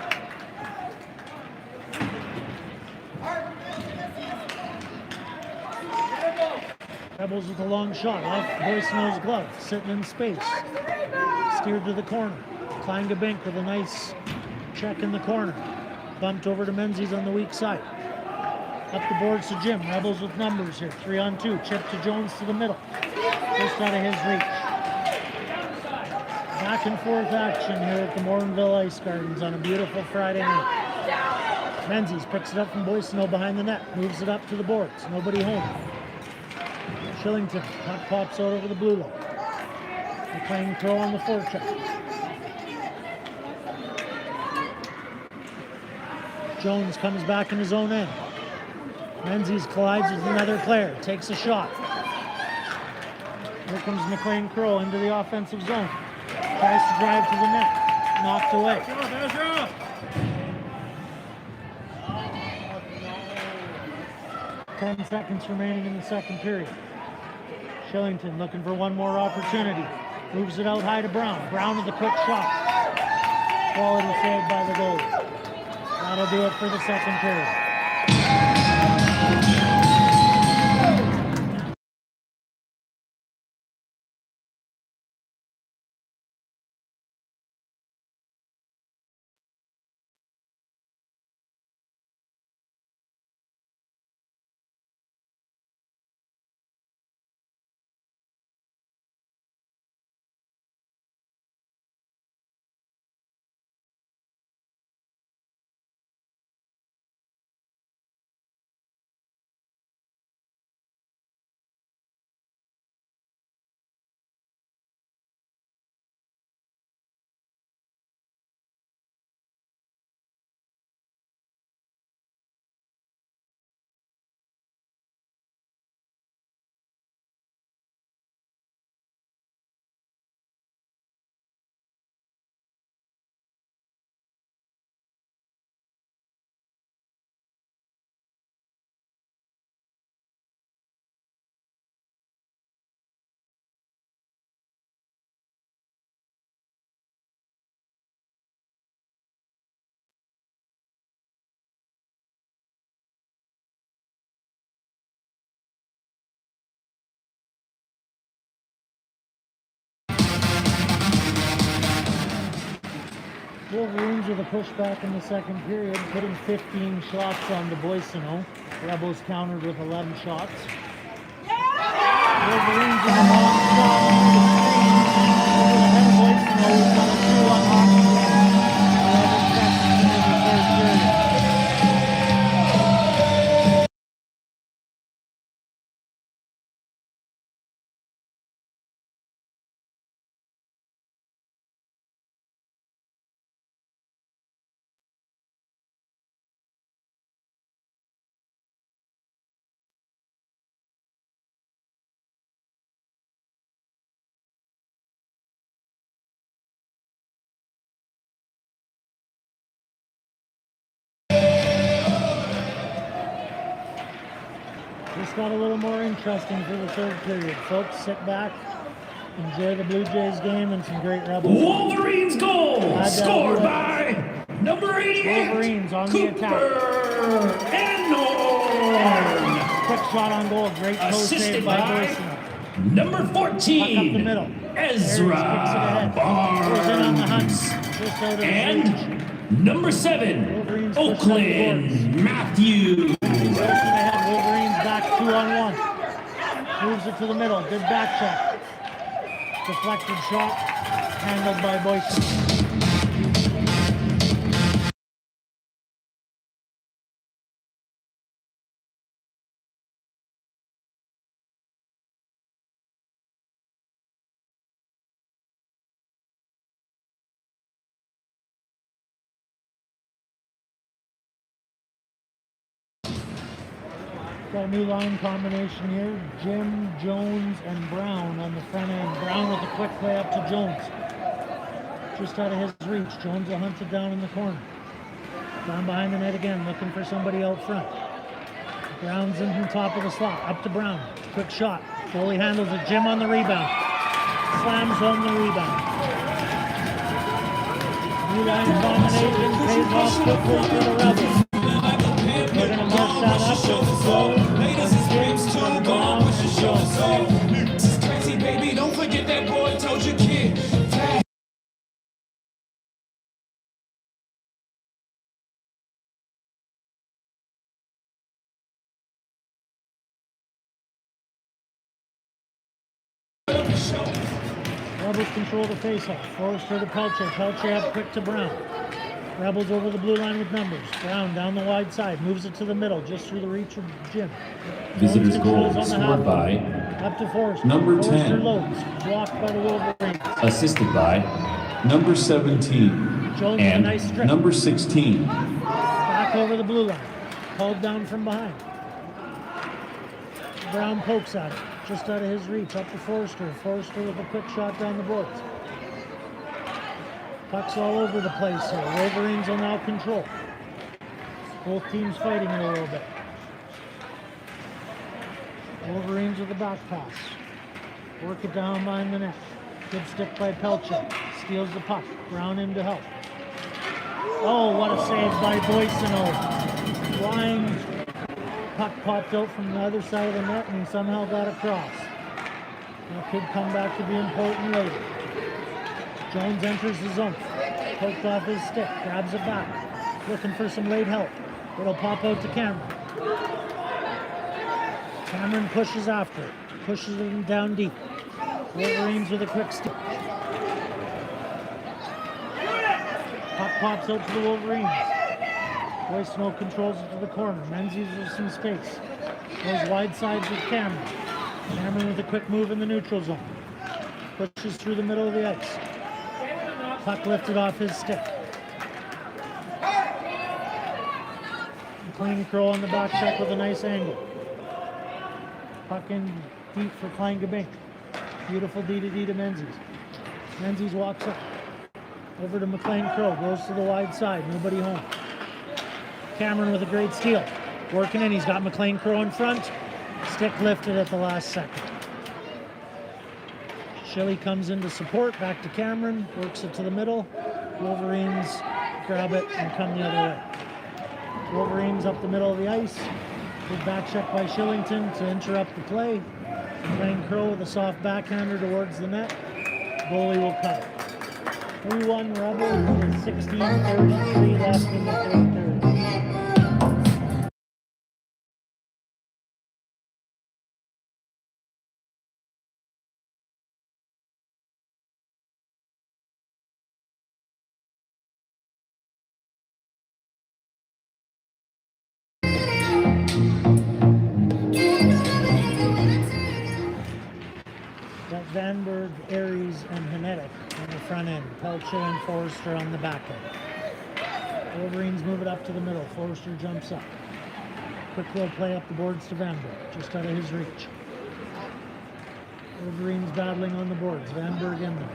Rebels with a long shot off Boysen's glove, sitting in space. Steered to the corner. Klein to Bink with a nice check in the corner. Bumped over to Menzies on the weak side. Up the boards to Jim. Rebels with numbers here. 3-on-2. Chip to Jones to the middle. Just out of his reach. Back and forth action here at the Morinville Ice Gardens on a beautiful Friday night. Menzies picks it up from Boysen behind the net. Moves it up to the boards. Nobody home. Shillington, puck pops out over the blue line. McLean throw on the forecheck. Jones comes back in his own end. Menzies collides with another player, takes a shot. Here comes McLean Crow into the offensive zone. Tries to drive to the net. Knocked away. 10 seconds remaining in the second period. Shillington looking for one more opportunity. Moves it out high to Brown. Brown with a quick shot. Quality save by the goalie. That'll do it for the second period. Wolverines with a pushback in the second period, putting 15 shots on the Boysen. Rebels countered with 11 shots. Wolverines with a long shot into the screen over the head of Boysen, who's on a 2-on hockey game. Rebels pressing into the third period. Just got a little more interesting for the third period. Folks, sit back, enjoy the Blue Jays game and some great Rebels. Wolverines goal scored by number 88. Wolverines on the Cooper attack. and Norn. Quick shot on goal. Great post save Assisted by by Boyson. number Puck up the 14, middle. Ezra Goes in on the hunt. Barnes. Just out of his reach. And number 7, Wolverines push Oakland Matthews. Racing ahead. Wolverines back 2-on-1. Moves it to the middle. Good back check. Deflected shot. Handled by Boyson. Got a new line combination here. Jim, Jones, and Brown on the front end. Brown with a quick play up to Jones. Just out of his reach. Jones will hunt it down in the corner. Down behind the net again, looking for somebody out front. Brown's in the top of the slot. Up to Brown. Quick shot. Goalie handles it. Jim on the rebound. Slams home the rebound. New line combination pays off quickly for the Rebels. We're going to mark that up with slow. This is crazy, baby. Don't forget that boy told you, kid. Rebels control the faceoff. Forrester to Pelche. Pelche up quick to Brown. Rebels over the blue line with numbers. Brown down the wide side. Moves it to the middle, just through the reach of Jim. Visitors' Controls goal on the scored half by up to Forrester. number Forrester 10. loads. Blocked by the Wolverines. assisted by number 17 Jones with a and nice strip. number 16. Back over the blue line. Called down from behind. Brown pokes at it. Just out of his reach. Up to Forrester. Forrester with a quick shot down the boards. Pucks all over the place here. Wolverines will now control. Both teams fighting it a little bit. Wolverines with the back pass. Work it down behind the net. Good stick by Pelche. Steals the puck. Brown in to help. Oh, what a save by Boyson. Flying puck popped out from the other side of the net and he somehow got across. That could come back to be important later. Jones enters the zone. Poked off his stick. Grabs it back. Looking for some late help. It'll pop out to Cameron. Cameron pushes after it. Pushes it down deep. Wolverines with a quick stick. Puck pops out to the Wolverines. Boyce controls it to the corner. Menzies with some space. Goes wide sides with Cameron. Cameron with a quick move in the neutral zone. Pushes through the middle of the ice. Puck lifted off his stick. McLean Crow on the back check with a nice angle. Puck in deep for Klein Gabink. Beautiful D-to-D to Menzies. Menzies walks up. Over to McLean Crow. Goes to the wide side. Nobody home. Cameron with a great steal. Working in. He's got McLean Crow in front. Stick lifted at the last second. Shilly comes in to support. Back to Cameron. Works it to the middle. Wolverines grab it and come the other way. Wolverines up the middle of the ice. Good back check by Shillington to interrupt the play. McLean Crow with a soft backhander towards the net. Goalie will cut it. 3-1 Rebels with 16:33 left in the third period. Got Vanberg, Aries, and Hanetic on the front end. Pelche and Forrester on the back end. Wolverines move it up to the middle. Forrester jumps up. Quick little play up the boards to Vanberg, just out of his reach. Wolverines battling on the boards. Vanberg in there.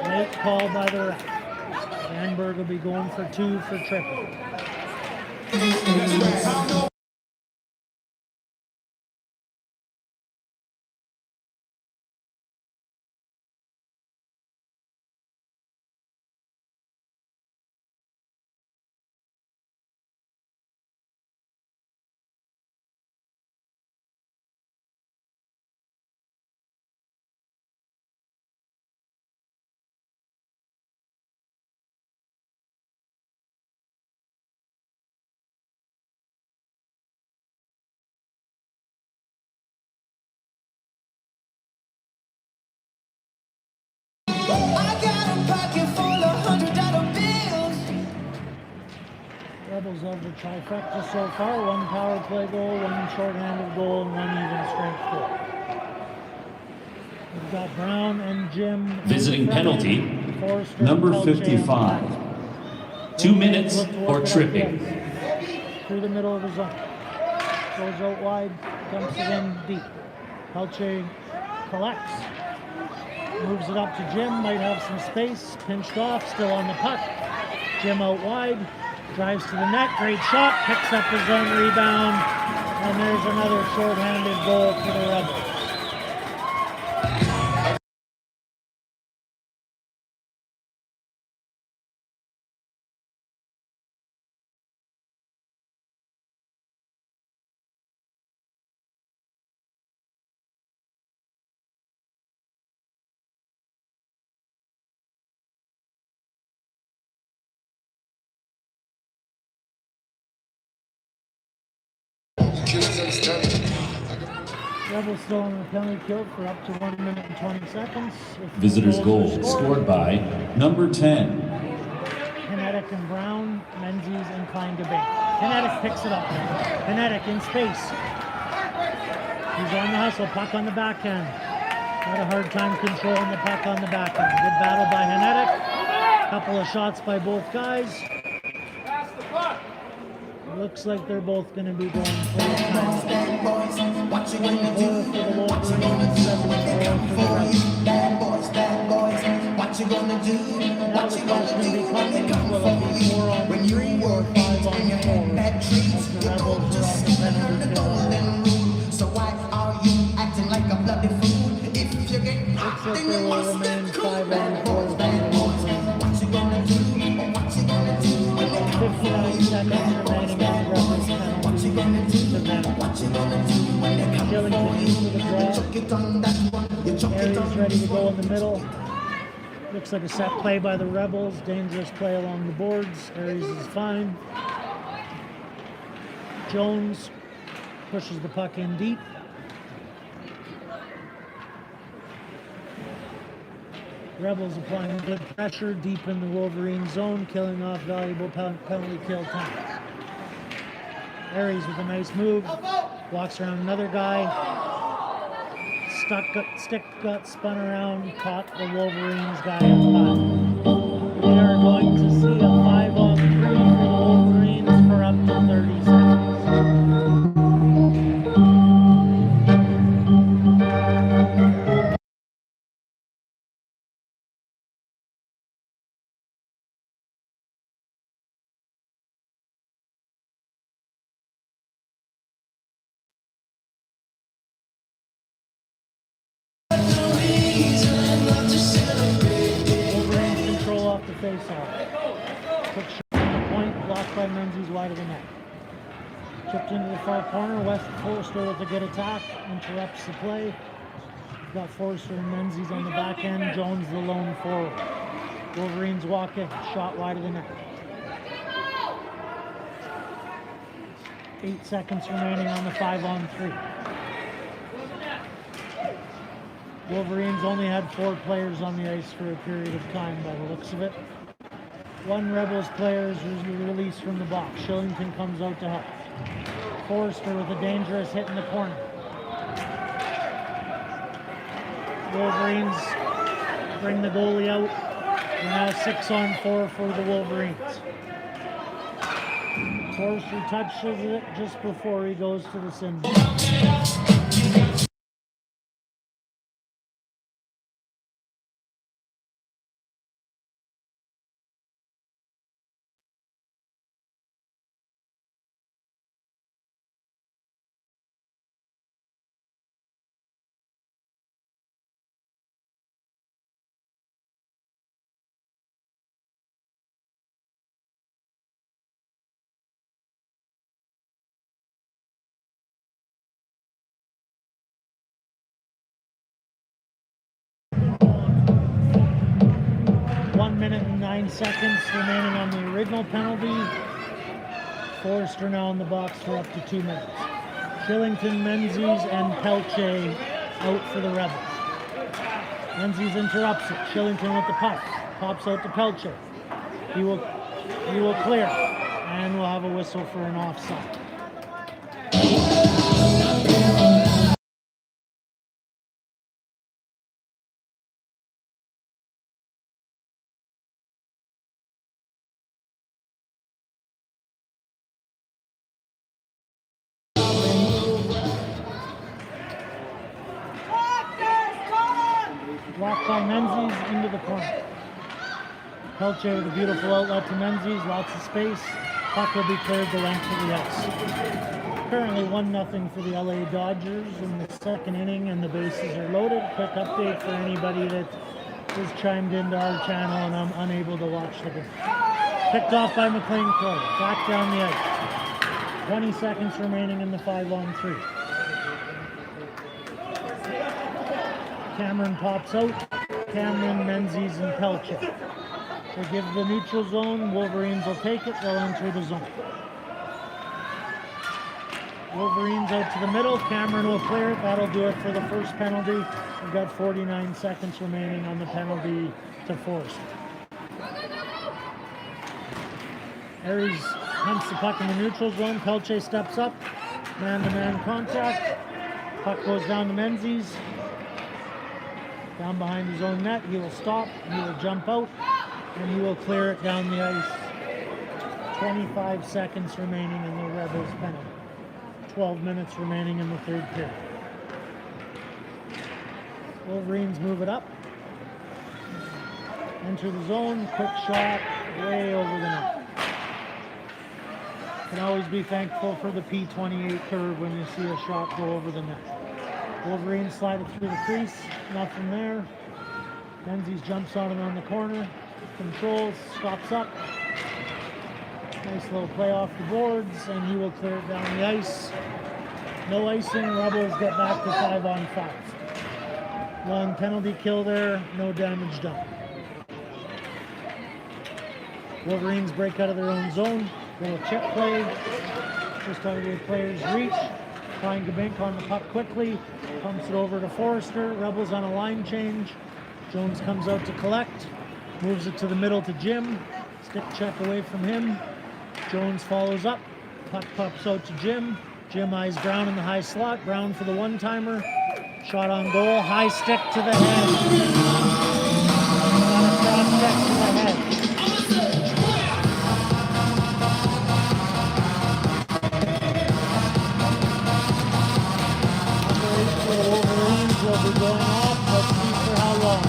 Late call by the ref. Vanberg will be going for 2 for tripping. I got a pocket full of $100 bills. Rebels have the trifecta so far. One power play goal, one shorthanded goal, and one even strength goal. We've got Brown and Jim. Visiting penalty, Forrester, number Pelche, and 55. Platt. 2 minutes Look to work or it up tripping. the ice. Through the middle of the zone. Goes out wide, dumps it in deep. Pelche collects. Moves it up to Jim, might have some space. Pinched off, still on the puck. Jim out wide. Drives to the net, great shot, picks up his own rebound, and there's another shorthanded goal for the Rebels. Rebels still on the penalty kill for up to 1 minute and 20 seconds. If Visitors' goal goals are scored by number 10. Kinetic and Brown, Menzies inclined to bank. Kinetic picks it up. Kinetic in space. He's on the hustle, puck on the backhand. Had a hard time controlling the puck on the backhand. Good battle by Kinetic. Couple of shots by both guys. Looks like they're both going to be going for the time. Bad boys, what you gonna do? 4 for the What you gonna Wolverines, do 7 when they come for the for Rebels. you? Bad boys, what you gonna do? Now What the you gonna question do when they becomes, come will for it be you? 4 on When you 3 or work 5 and on you had 4? bad treats, As the you Rebels don't are just on the stand on penalty the kill. golden rule. So why are you acting like a bloody fool? If you get Looks caught, like then there you will must remain get cool. 5 on Bad 4 boys, by the Wolverines. what you gonna do? What you gonna do when they come for 59 you? seconds Bad remaining boys, on the Rebels what you gonna penalty do? to them. What you gonna do when they come Killington for you? into the You draw. chuck it on that one, you chuck it Aries on ready to this go one. in the middle. Looks like a set play by the Rebels. Dangerous play along the boards. Aries is fine. Jones pushes the puck in deep. Rebels applying good pressure deep in the Wolverine zone, killing off valuable penalty kill time. Aries with a nice move. Walks around another guy. Stick got spun around, caught the Wolverines guy up high. We are going to see a 5-on-3 for the Wolverines for up to 30 seconds. Wolverines control off the faceoff. Quick shot from the point, blocked by Menzies wide of the net. Chipped into the far corner, West Forrester with a good attack, interrupts the play. We've got Forrester and Menzies on the back end, Jones the lone forward. Wolverines walk in, shot wide of the net. 8 seconds remaining on the 5-on-3. Wolverines only had 4 players on the ice for a period of time by the looks of it. 1 Rebels player is released from the box. Shillington comes out to help. Forrester with a dangerous hit in the corner. Wolverines bring the goalie out. We're now 6-on-4 for the Wolverines. Forrester touches it just before he goes to the sin bin. Minute and 9 seconds remaining on the original penalty. Forrester now in the box for up to 2 minutes. Shillington, Menzies, and Pelche out for the Rebels. Menzies interrupts it. Shillington with the puck. Pops out to Pelcher. He will clear. And we'll have a whistle for an offside. Blocked by Menzies into the corner. Pelcher with a beautiful outlet to Menzies, lots of space. Puck will be cleared the length of the ice. Currently 1-0 for the LA Dodgers in the second inning, and the bases are loaded. Quick update for anybody that is chimed into our channel and I'm unable to watch the game. Picked off by McLean Crow. Back down the ice. 20 seconds remaining in the 5-on-3. Cameron pops out. Cameron, Menzies, and Pelcher. They give the neutral zone. Wolverines will take it. They'll enter the zone. Wolverines out to the middle. Cameron will clear it. That'll do it for the first penalty. We've got 49 seconds remaining on the penalty to Forrest. Aries hunts the puck in the neutral zone. Pelcher steps up. Man-to-man contact. Puck goes down to Menzies. Down behind his own net. He will stop. He will jump out. And he will clear it down the ice. 25 seconds remaining in the Rebels penalty. 12 minutes remaining in the third period. Wolverines move it up. Enter the zone. Quick shot. Way over the net. Can always be thankful for the P28 curve when you see a shot go over the net. Wolverines slide it through the crease. Nothing there. Menzies jumps on him on the corner. Controls. Stops up. Nice little play off the boards, and he will clear it down the ice. No icing. Rebels get back to 5-on-5. Long penalty kill there. No damage done. Wolverines break out of their own zone. Little chip play. Just targeted players reach. Klein Gabink on the puck quickly. Pumps it over to Forrester. Rebels on a line change. Jones comes out to collect. Moves it to the middle to Jim. Stick check away from him. Jones follows up. Puck pops out to Jim. Jim eyes Brown in the high slot. Brown for the one-timer. Shot on goal. High stick to the head. Got a cross check to the head. The Wolverines will be going off. Let's see for how long.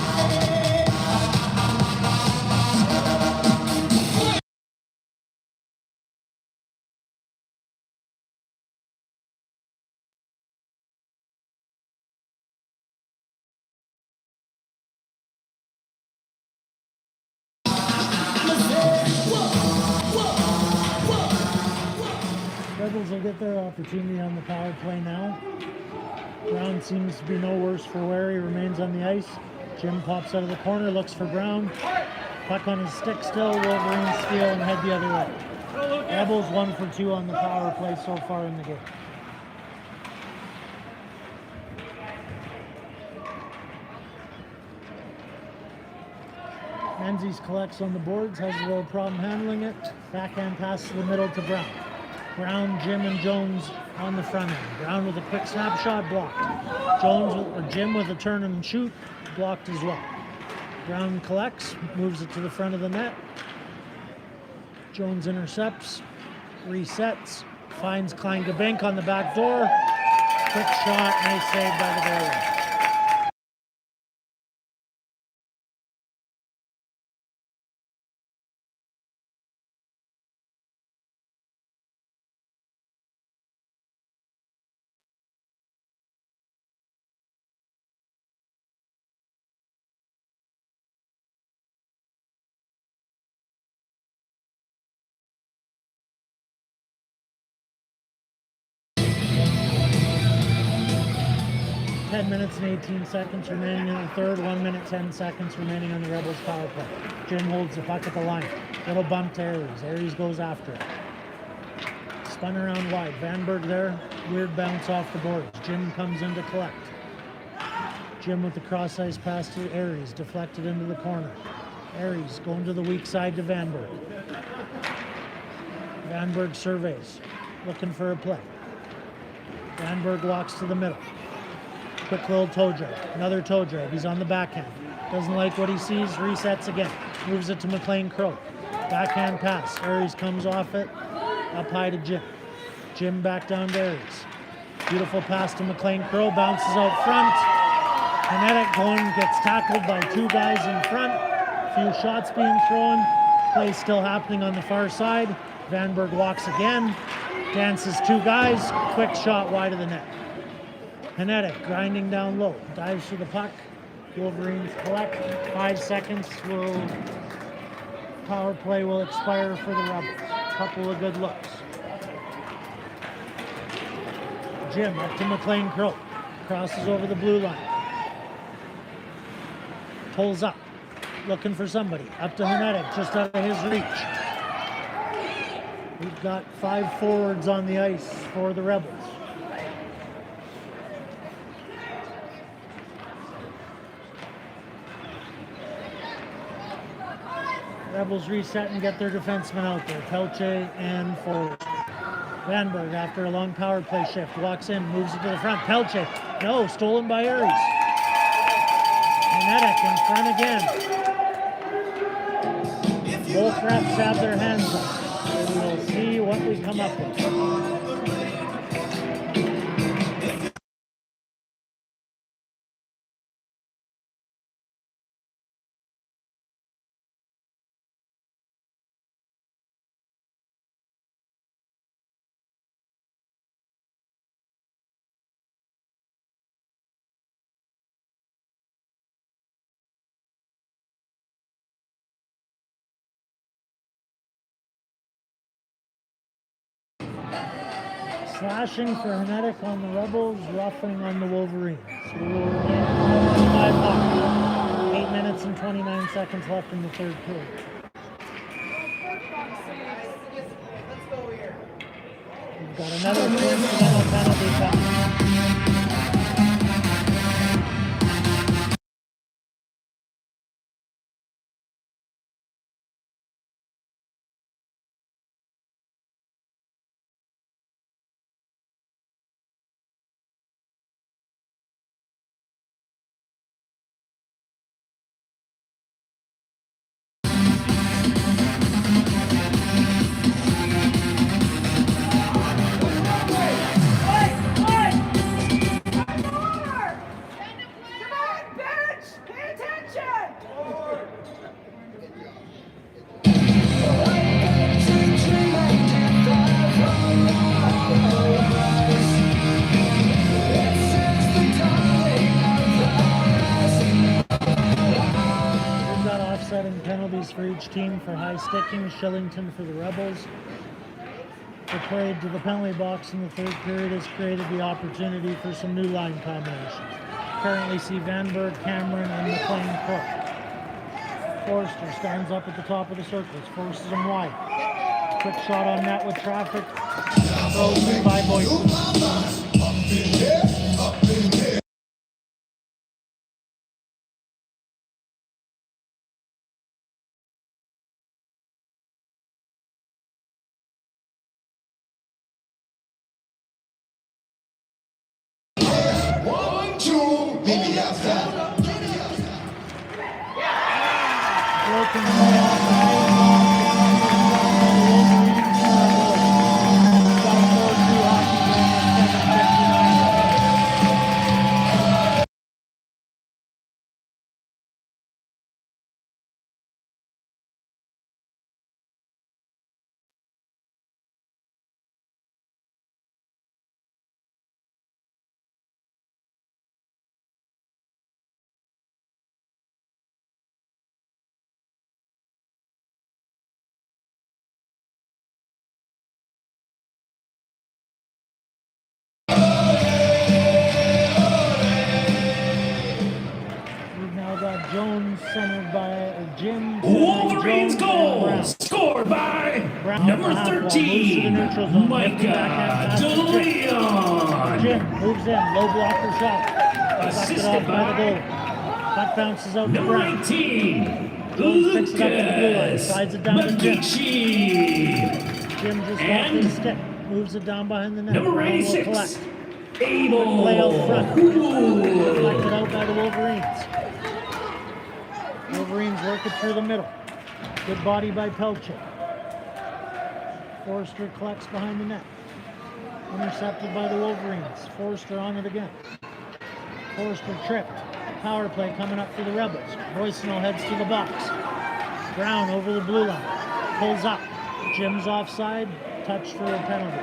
Rebels will get their opportunity on the power play now. Brown seems to be no worse for wear. He remains on the ice. Jim pops out of the corner, looks for Brown. Puck on his stick still. Wolverines steal and head the other way. Rebels 1 for 2 on the power play so far in the game. Menzies collects on the boards, has a little problem handling it. Backhand pass to the middle to Brown. Brown, Jim, and Jones on the front end. Brown with a quick snapshot, blocked. Jim with a turn and shoot, blocked as well. Brown collects, moves it to the front of the net. Jones intercepts, resets, finds Klein Gabink on the back door. Quick shot, nice save by the goalie. Minutes and 18 seconds remaining in the third. 1 minute, 10 seconds remaining on the Rebels power play. Jim holds the puck at the line. Little bump to Aries. Aries goes after it. Spun around wide. Vanberg there. Weird bounce off the boards. Jim comes in to collect. Jim with the cross ice pass to Aries, deflected into the corner. Aries going to the weak side to Vanberg. Vanberg surveys, looking for a play. Vanberg walks to the middle. Quick little toe drag. Another toe drag. He's on the backhand. Doesn't like what he sees, resets again. Moves it to McLean Crow. Backhand pass. Aries comes off it. Up high to Jim. Jim back down to Aries. Beautiful pass to McLean Crow. Bounces out front. Kinetic going, gets tackled by two guys in front. A few shots being thrown. Play still happening on the far side. Vanberg walks again. Dances two guys. Quick shot wide of the net. Kinetic grinding down low. Dives for the puck. Wolverines collect. 5 seconds will power play will expire for the Rebels. Couple of good looks. Jim up to McLean Crow. Crosses over the blue line. Pulls up. Looking for somebody. Up to Kinetic, just out of his reach. We've got 5 forwards on the ice for the Rebels. Rebels reset and get their defensemen out there. Pelche and forward. Vanberg, after a long power play shift, walks in, moves it to the front. Pelche, no, stolen by Aries. Kinetic in front again. Both refs have their hands up. We'll see what we come up with. Slashing for Kinetic on the Rebels, roughing on the Wolverines. We will remain 5 hockey. 8 minutes and 29 seconds left in the third period. We've got another coincidental penalty coming. Penalties for each team. For high sticking, Shillington for the Rebels. The parade to the penalty box in the third period has created the opportunity for some new line combinations. Currently see Vanberg, Cameron, and McLean Crook. Forster stands up at the top of the circles, forces him wide. Quick shot on net with traffic. Throws in by Boyce. Maybe outside. Broken play outside. Got a 4-2 hockey game with 7:59. Jones centered by Jim. Wolverines Jones, goal scored by Brown number half wall, moves to the 13, neutral zone, Micah lifting backhand pass to Jim. DeLeon. Jim moves in, low blocker shot. Sucked it off by the goal. Puck bounces out to Number Brown. 18, Jones picks it up to the blue line. Lucas Slides it down to Jim. Medici. Jim just off And his stick. Moves it down behind the net. Number Brown will 86, collect. Abel. Play out front. Ooh. Deflected out by the Wolverines. Wolverines work it through the middle. Good body by Pelche. Forrester collects behind the net. Intercepted by the Wolverines. Forrester on it again. Forrester tripped. Power play coming up for the Rebels. Roysonell heads to the box. Brown over the blue line. Pulls up. Jim's offside. Touch for a penalty.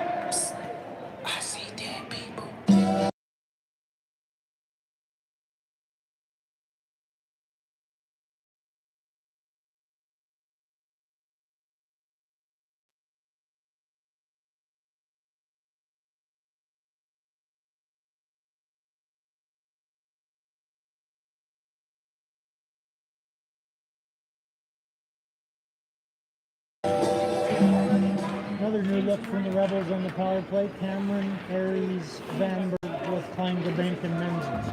I see dead people. Another new look from the Rebels on the power play. Cameron, Aries, Vanberg with Klein-Gabank and Menzies.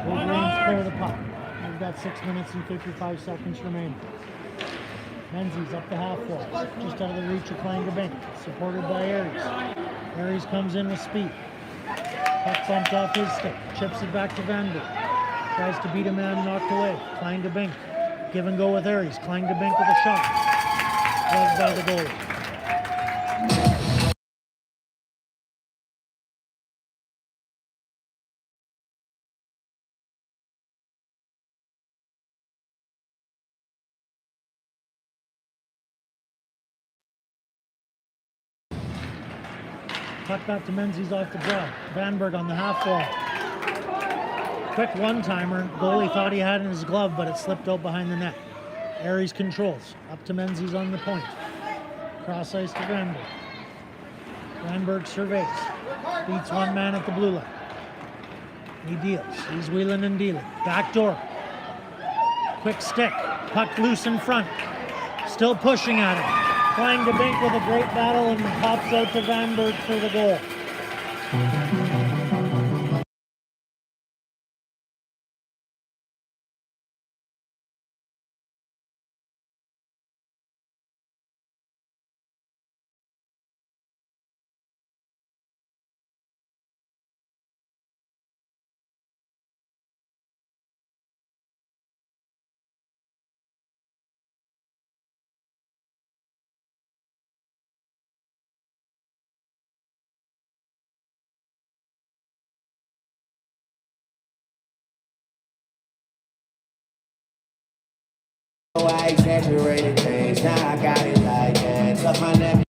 Wolverines clear the puck. We've got 6 minutes and 55 seconds remaining. Menzies up the half wall, just out of the reach of Klein-Gabank, supported by Aries. Aries comes in with speed. Puck bumped off his stick, chips it back to Vanberg. Tries to beat a man knocked away. Klein-Gabank, give and go with Aries. Klein-Gabank with a shot. Led by the goalie. Puck back to Menzies off the draw. Vanberg on the half wall. Quick one-timer. Goalie thought he had it in his glove, but it slipped out behind the net. Aries controls. Up to Menzies on the point. Cross ice to Vanberg. Vanberg surveys. Beats one man at the blue line. He deals. He's wheeling and dealing. Back door. Quick stick. Puck loose in front. Still pushing at it. Klein-Gabank with a great battle and pops out to Vanberg for the goal. I exaggerated things, now I got it like that. Tough my nephew.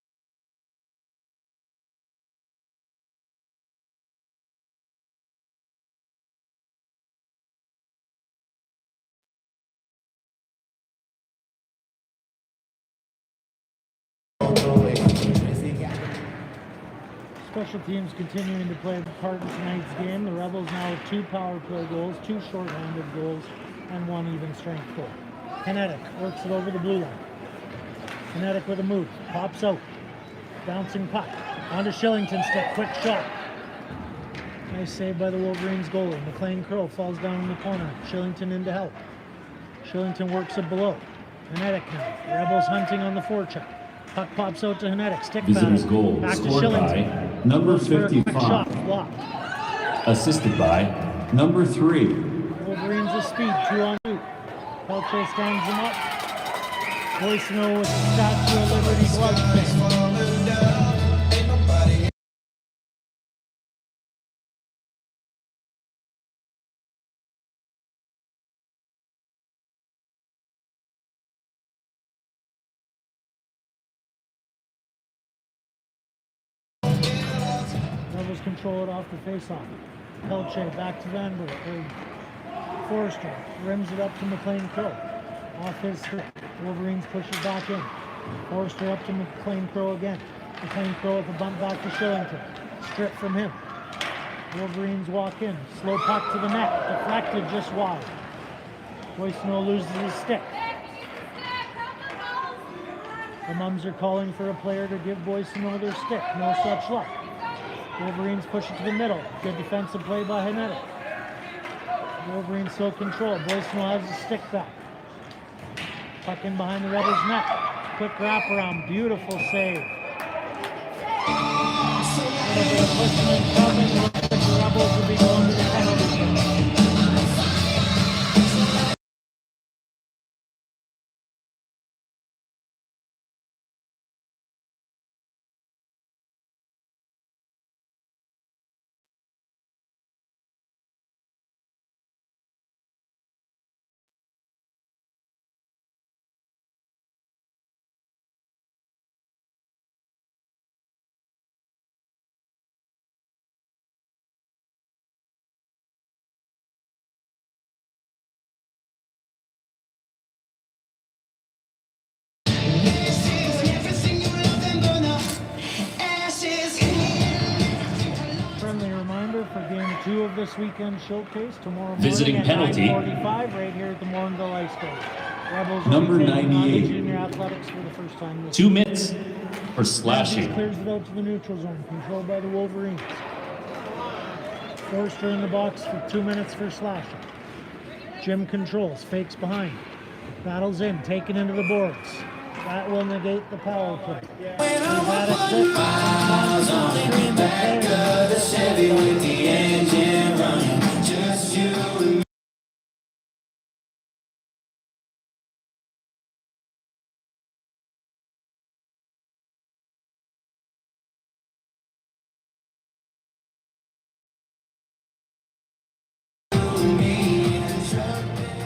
Special teams continuing to play a part in tonight's game. The Rebels now have 2 power play goals, 2 shorthanded goals, and 1 even strength goal. Kinetic works it over the blue line. Kinetic with a move, pops out. Bouncing puck, onto Shillington's stick, quick shot. Nice save by the Wolverines goalie. McLean Crow falls down in the corner. Shillington in to help. Shillington works it below. Kinetic now. Rebels hunting on the forecheck. Puck pops out to Kinetic, stick Visitors' battle. goal Back to scored Shillington. by number Goes for a quick 55, shot, blocked. assisted by number 3. Wolverines with speed, 2 on 2. Pelche stands them up. Roysonell with the Statue of Liberty glove stick. Rebels control it off the face-off. Pelche back to Vanberg. Forrester rims it up to McLean Crow. Off his strip. Wolverines push it back in. Forrester up to McLean Crow again. McLean Crow with a bump back to Shillington. Strip from him. Wolverines walk in. Slow puck to the net. Deflected just wide. Roysonell loses his stick. The Mums are calling for a player to give Roysonell their stick. No such luck. Wolverines push it to the middle. Good defensive play by Kinetic. Wolverines still control. Boysenall has the stick back. Puck in behind the Rebels' net. Quick wraparound. Beautiful save. A little bit of pushing and shoving. Looks like the Rebels will be going to the penalty kill. Friendly reminder for Game 2 of this weekend showcase tomorrow morning Visiting at penalty. 9:45 right here at the Morinville Ice Coast. Rebels will Number be taking on the 98. Junior Athletics for the first time this 2 minutes for Matthews slashing. clears it out to the neutral zone, controlled by the Wolverines. Forster in the box for 2 minutes for slashing. Jim controls, fakes behind, battles in, taken into the boards. That will negate the power play. We've had a clip. Miles on the Chevy with the engine running. Just you and me.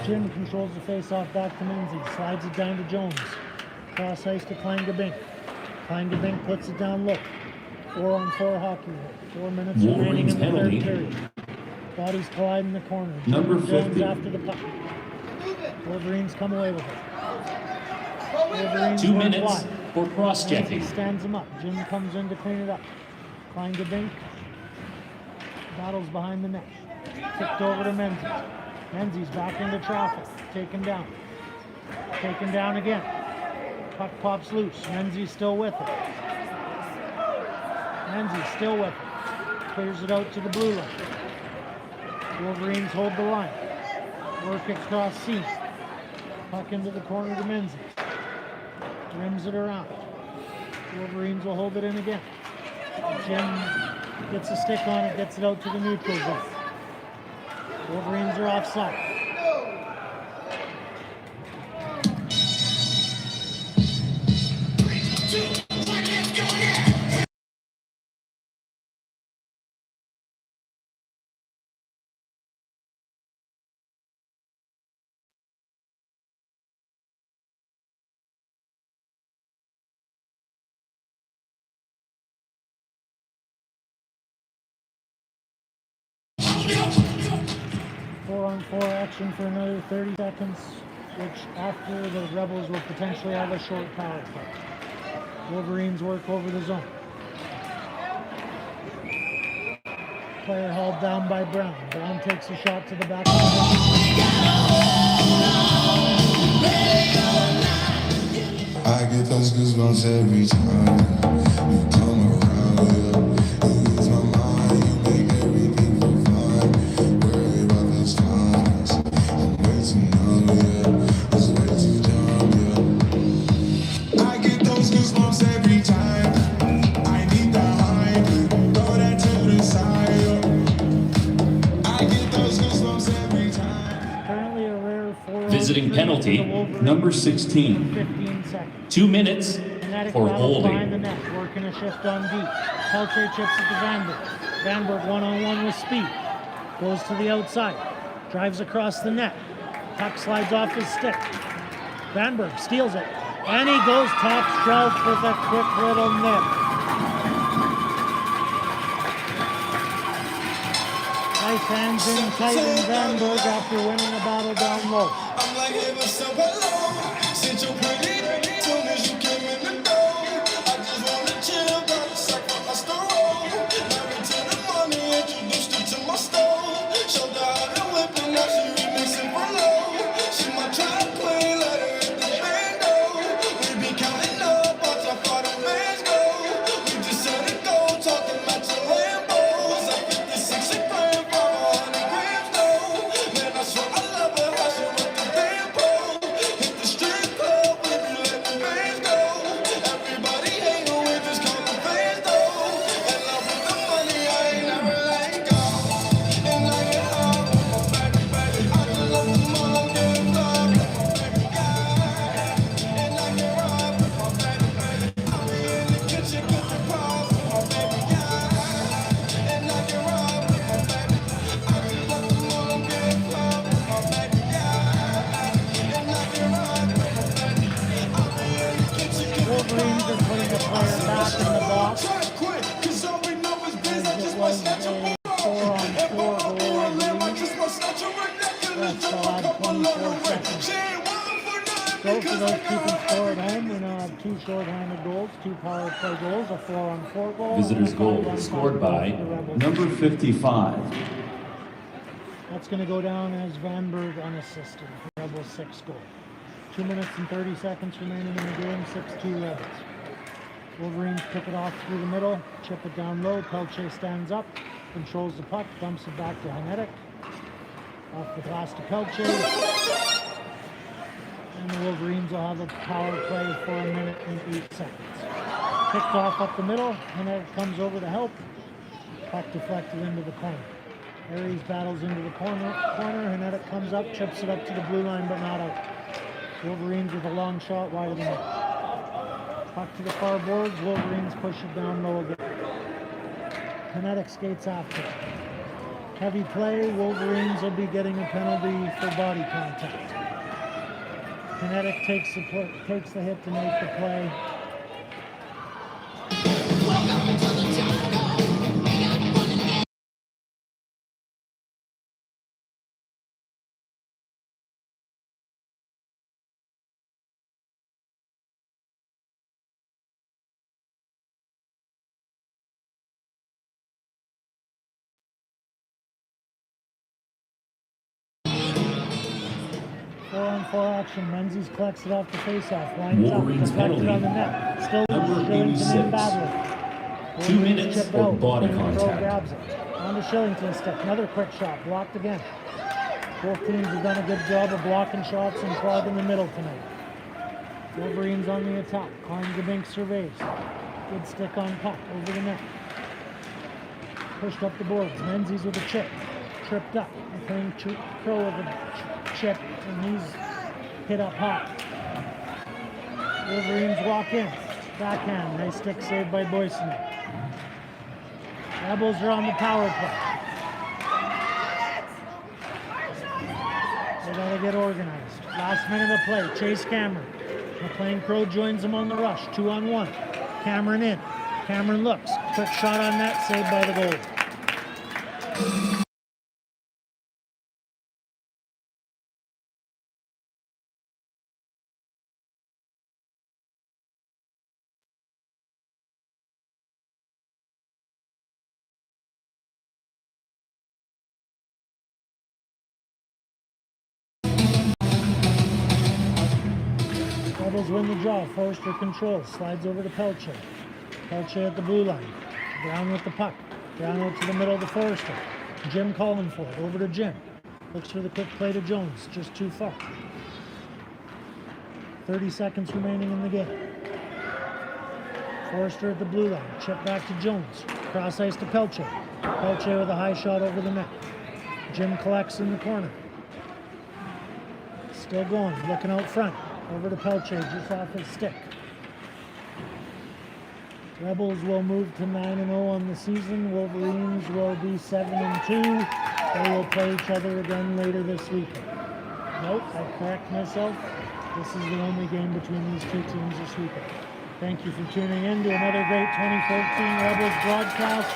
Jim controls the face-off back to Menzies, slides it down to Jones. Cross ice to Klein-Gabink. Klein-Gabink puts it down low. 4-on-4 hockey. 4 minutes remaining in the third penalty. period. Bodies collide in the corner. Number Jim Jones 50. after the puck. Wolverines come away with it. Wolverines 2 work minutes wide. for cross-checking. Menzies stands him up. Jim comes in to clean it up. Klein-Gabink battles behind the net. Kicked over to Menzies. Menzies back into traffic. Taken down. Taken down again. Puck pops loose. Menzies still with it. Menzies still with it. Clears it out to the blue line. Wolverines hold the line. Work it cross C. Puck into the corner to Menzies. Rims it around. Wolverines will hold it in again. Jim gets a stick on it, gets it out to the neutral zone. Wolverines are offside. Four-on-four action for another 30 seconds, which after the Rebels will potentially have a short power play. Wolverines work over the zone. Player held down by Brown. Brown takes a shot to the back of the net. I get those goosebumps every time you come around. You ease my mind, you make everything feel fine. Worry about those times, I'm way too numb, yeah. It's way too dumb, yeah. I get those goosebumps every time. I need that high, throw that to the side, yeah. I get those goosebumps every time. Currently a rare 4-on-3 Visiting for the penalty, Wolverines. number 16. 15 seconds. 2 minutes Kinetic for battles behind the holding. net, working a shift on deep. Peltre chips it to Vanberg. Vanberg one-on-one with speed. Goes to the outside. Drives across the net. Puck slides off his stick. Vanberg steals it. And he goes top shelf with a quick little nip. Nice hands in Titan Vanberg after winning a battle down low. I'm like, hey, what's up, hello? Since you're pretty, soon as you came in the door, I just wanna chill, got a sack for us to roll. Married to the money, introduced her to my stove. Showed her how to whip and now she remixing for low. She my trap queen, let her hit the bando. We be counting up, watch how far the bands go. We just set it go, talking about your Lambos. Like 56 a gram for 100 grams, though. Man, I for those keeping score at home, we now have 2 short-handed goals, 2 power play goals, a 4-on-4 goal. Visitors' and a goal 5-on-5 scored goal by for the Rebels. number 55. That's going to go down as Vanberg unassisted. Rebels 6 goal. 2 minutes and 30 seconds remaining in the game, 6-2 Rebels. Wolverines pick it off through the middle, chip it down low. Pelche stands up, controls the puck, dumps it back to Hanetic. Off the glass to Pelche. And the Wolverines will have a power play for 1 minute and 8 seconds. Picked off up the middle, Hanetic comes over to help. Puck deflected into the corner. Aries battles into the corner. Hanetic comes up, chips it up to the blue line, but not out. Wolverines with a long shot wide of the net. Puck to the far boards. Wolverines push it down low again. Hanetic skates after. Heavy play. Wolverines will be getting a penalty for body contact. Hanetic takes the hit to make the play. Four-on-four action. Menzies collects it off the face-off. Lines up. Wolverines Deflected penalty. on the net. Still Number Shillington in 86. badly. 2 Wolverines minutes chip or out. body Crow contact. grabs it. On to Shillington's stick. Another quick shot. Blocked again. Both teams have done a good job of blocking shots and clogging the middle tonight. Wolverines on the attack. Climbs the bank, surveys. Good stick on puck. Over the net. Pushed up the boards. Menzies with a chip. Tripped up. Playing Crow with a chip, and he's hit up hot. Wolverines walk in. Backhand. Nice stick saved by Boyson. Rebels are on the power play. They gotta get organized. Last minute of play. Chase Cameron. McLean Crow joins them on the rush. 2-on-1. Cameron in. Cameron looks. Quick shot on net. Saved by the goal. Rebels win the draw. Forrester controls. Slides over to Pelche. Pelche at the blue line. Brown with the puck. Brown out to the middle to Forrester. Jim calling for it. Over to Jim. Looks for the quick play to Jones. Just too far. 30 seconds remaining in the game. Forrester at the blue line. Chip back to Jones. Cross ice to Pelche. Pelche with a high shot over the net. Jim collects in the corner. Still going. Looking out front. Over to Pelche, just off his stick. Rebels will move to 9-0 on the season. Wolverines will be 7-2. They will play each other again later this weekend. Nope, I correct myself. This is the only game between these two teams this weekend. Thank you for tuning in to another great 2014 Rebels broadcast.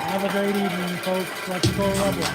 Have a great evening, folks. Let's go Rebels.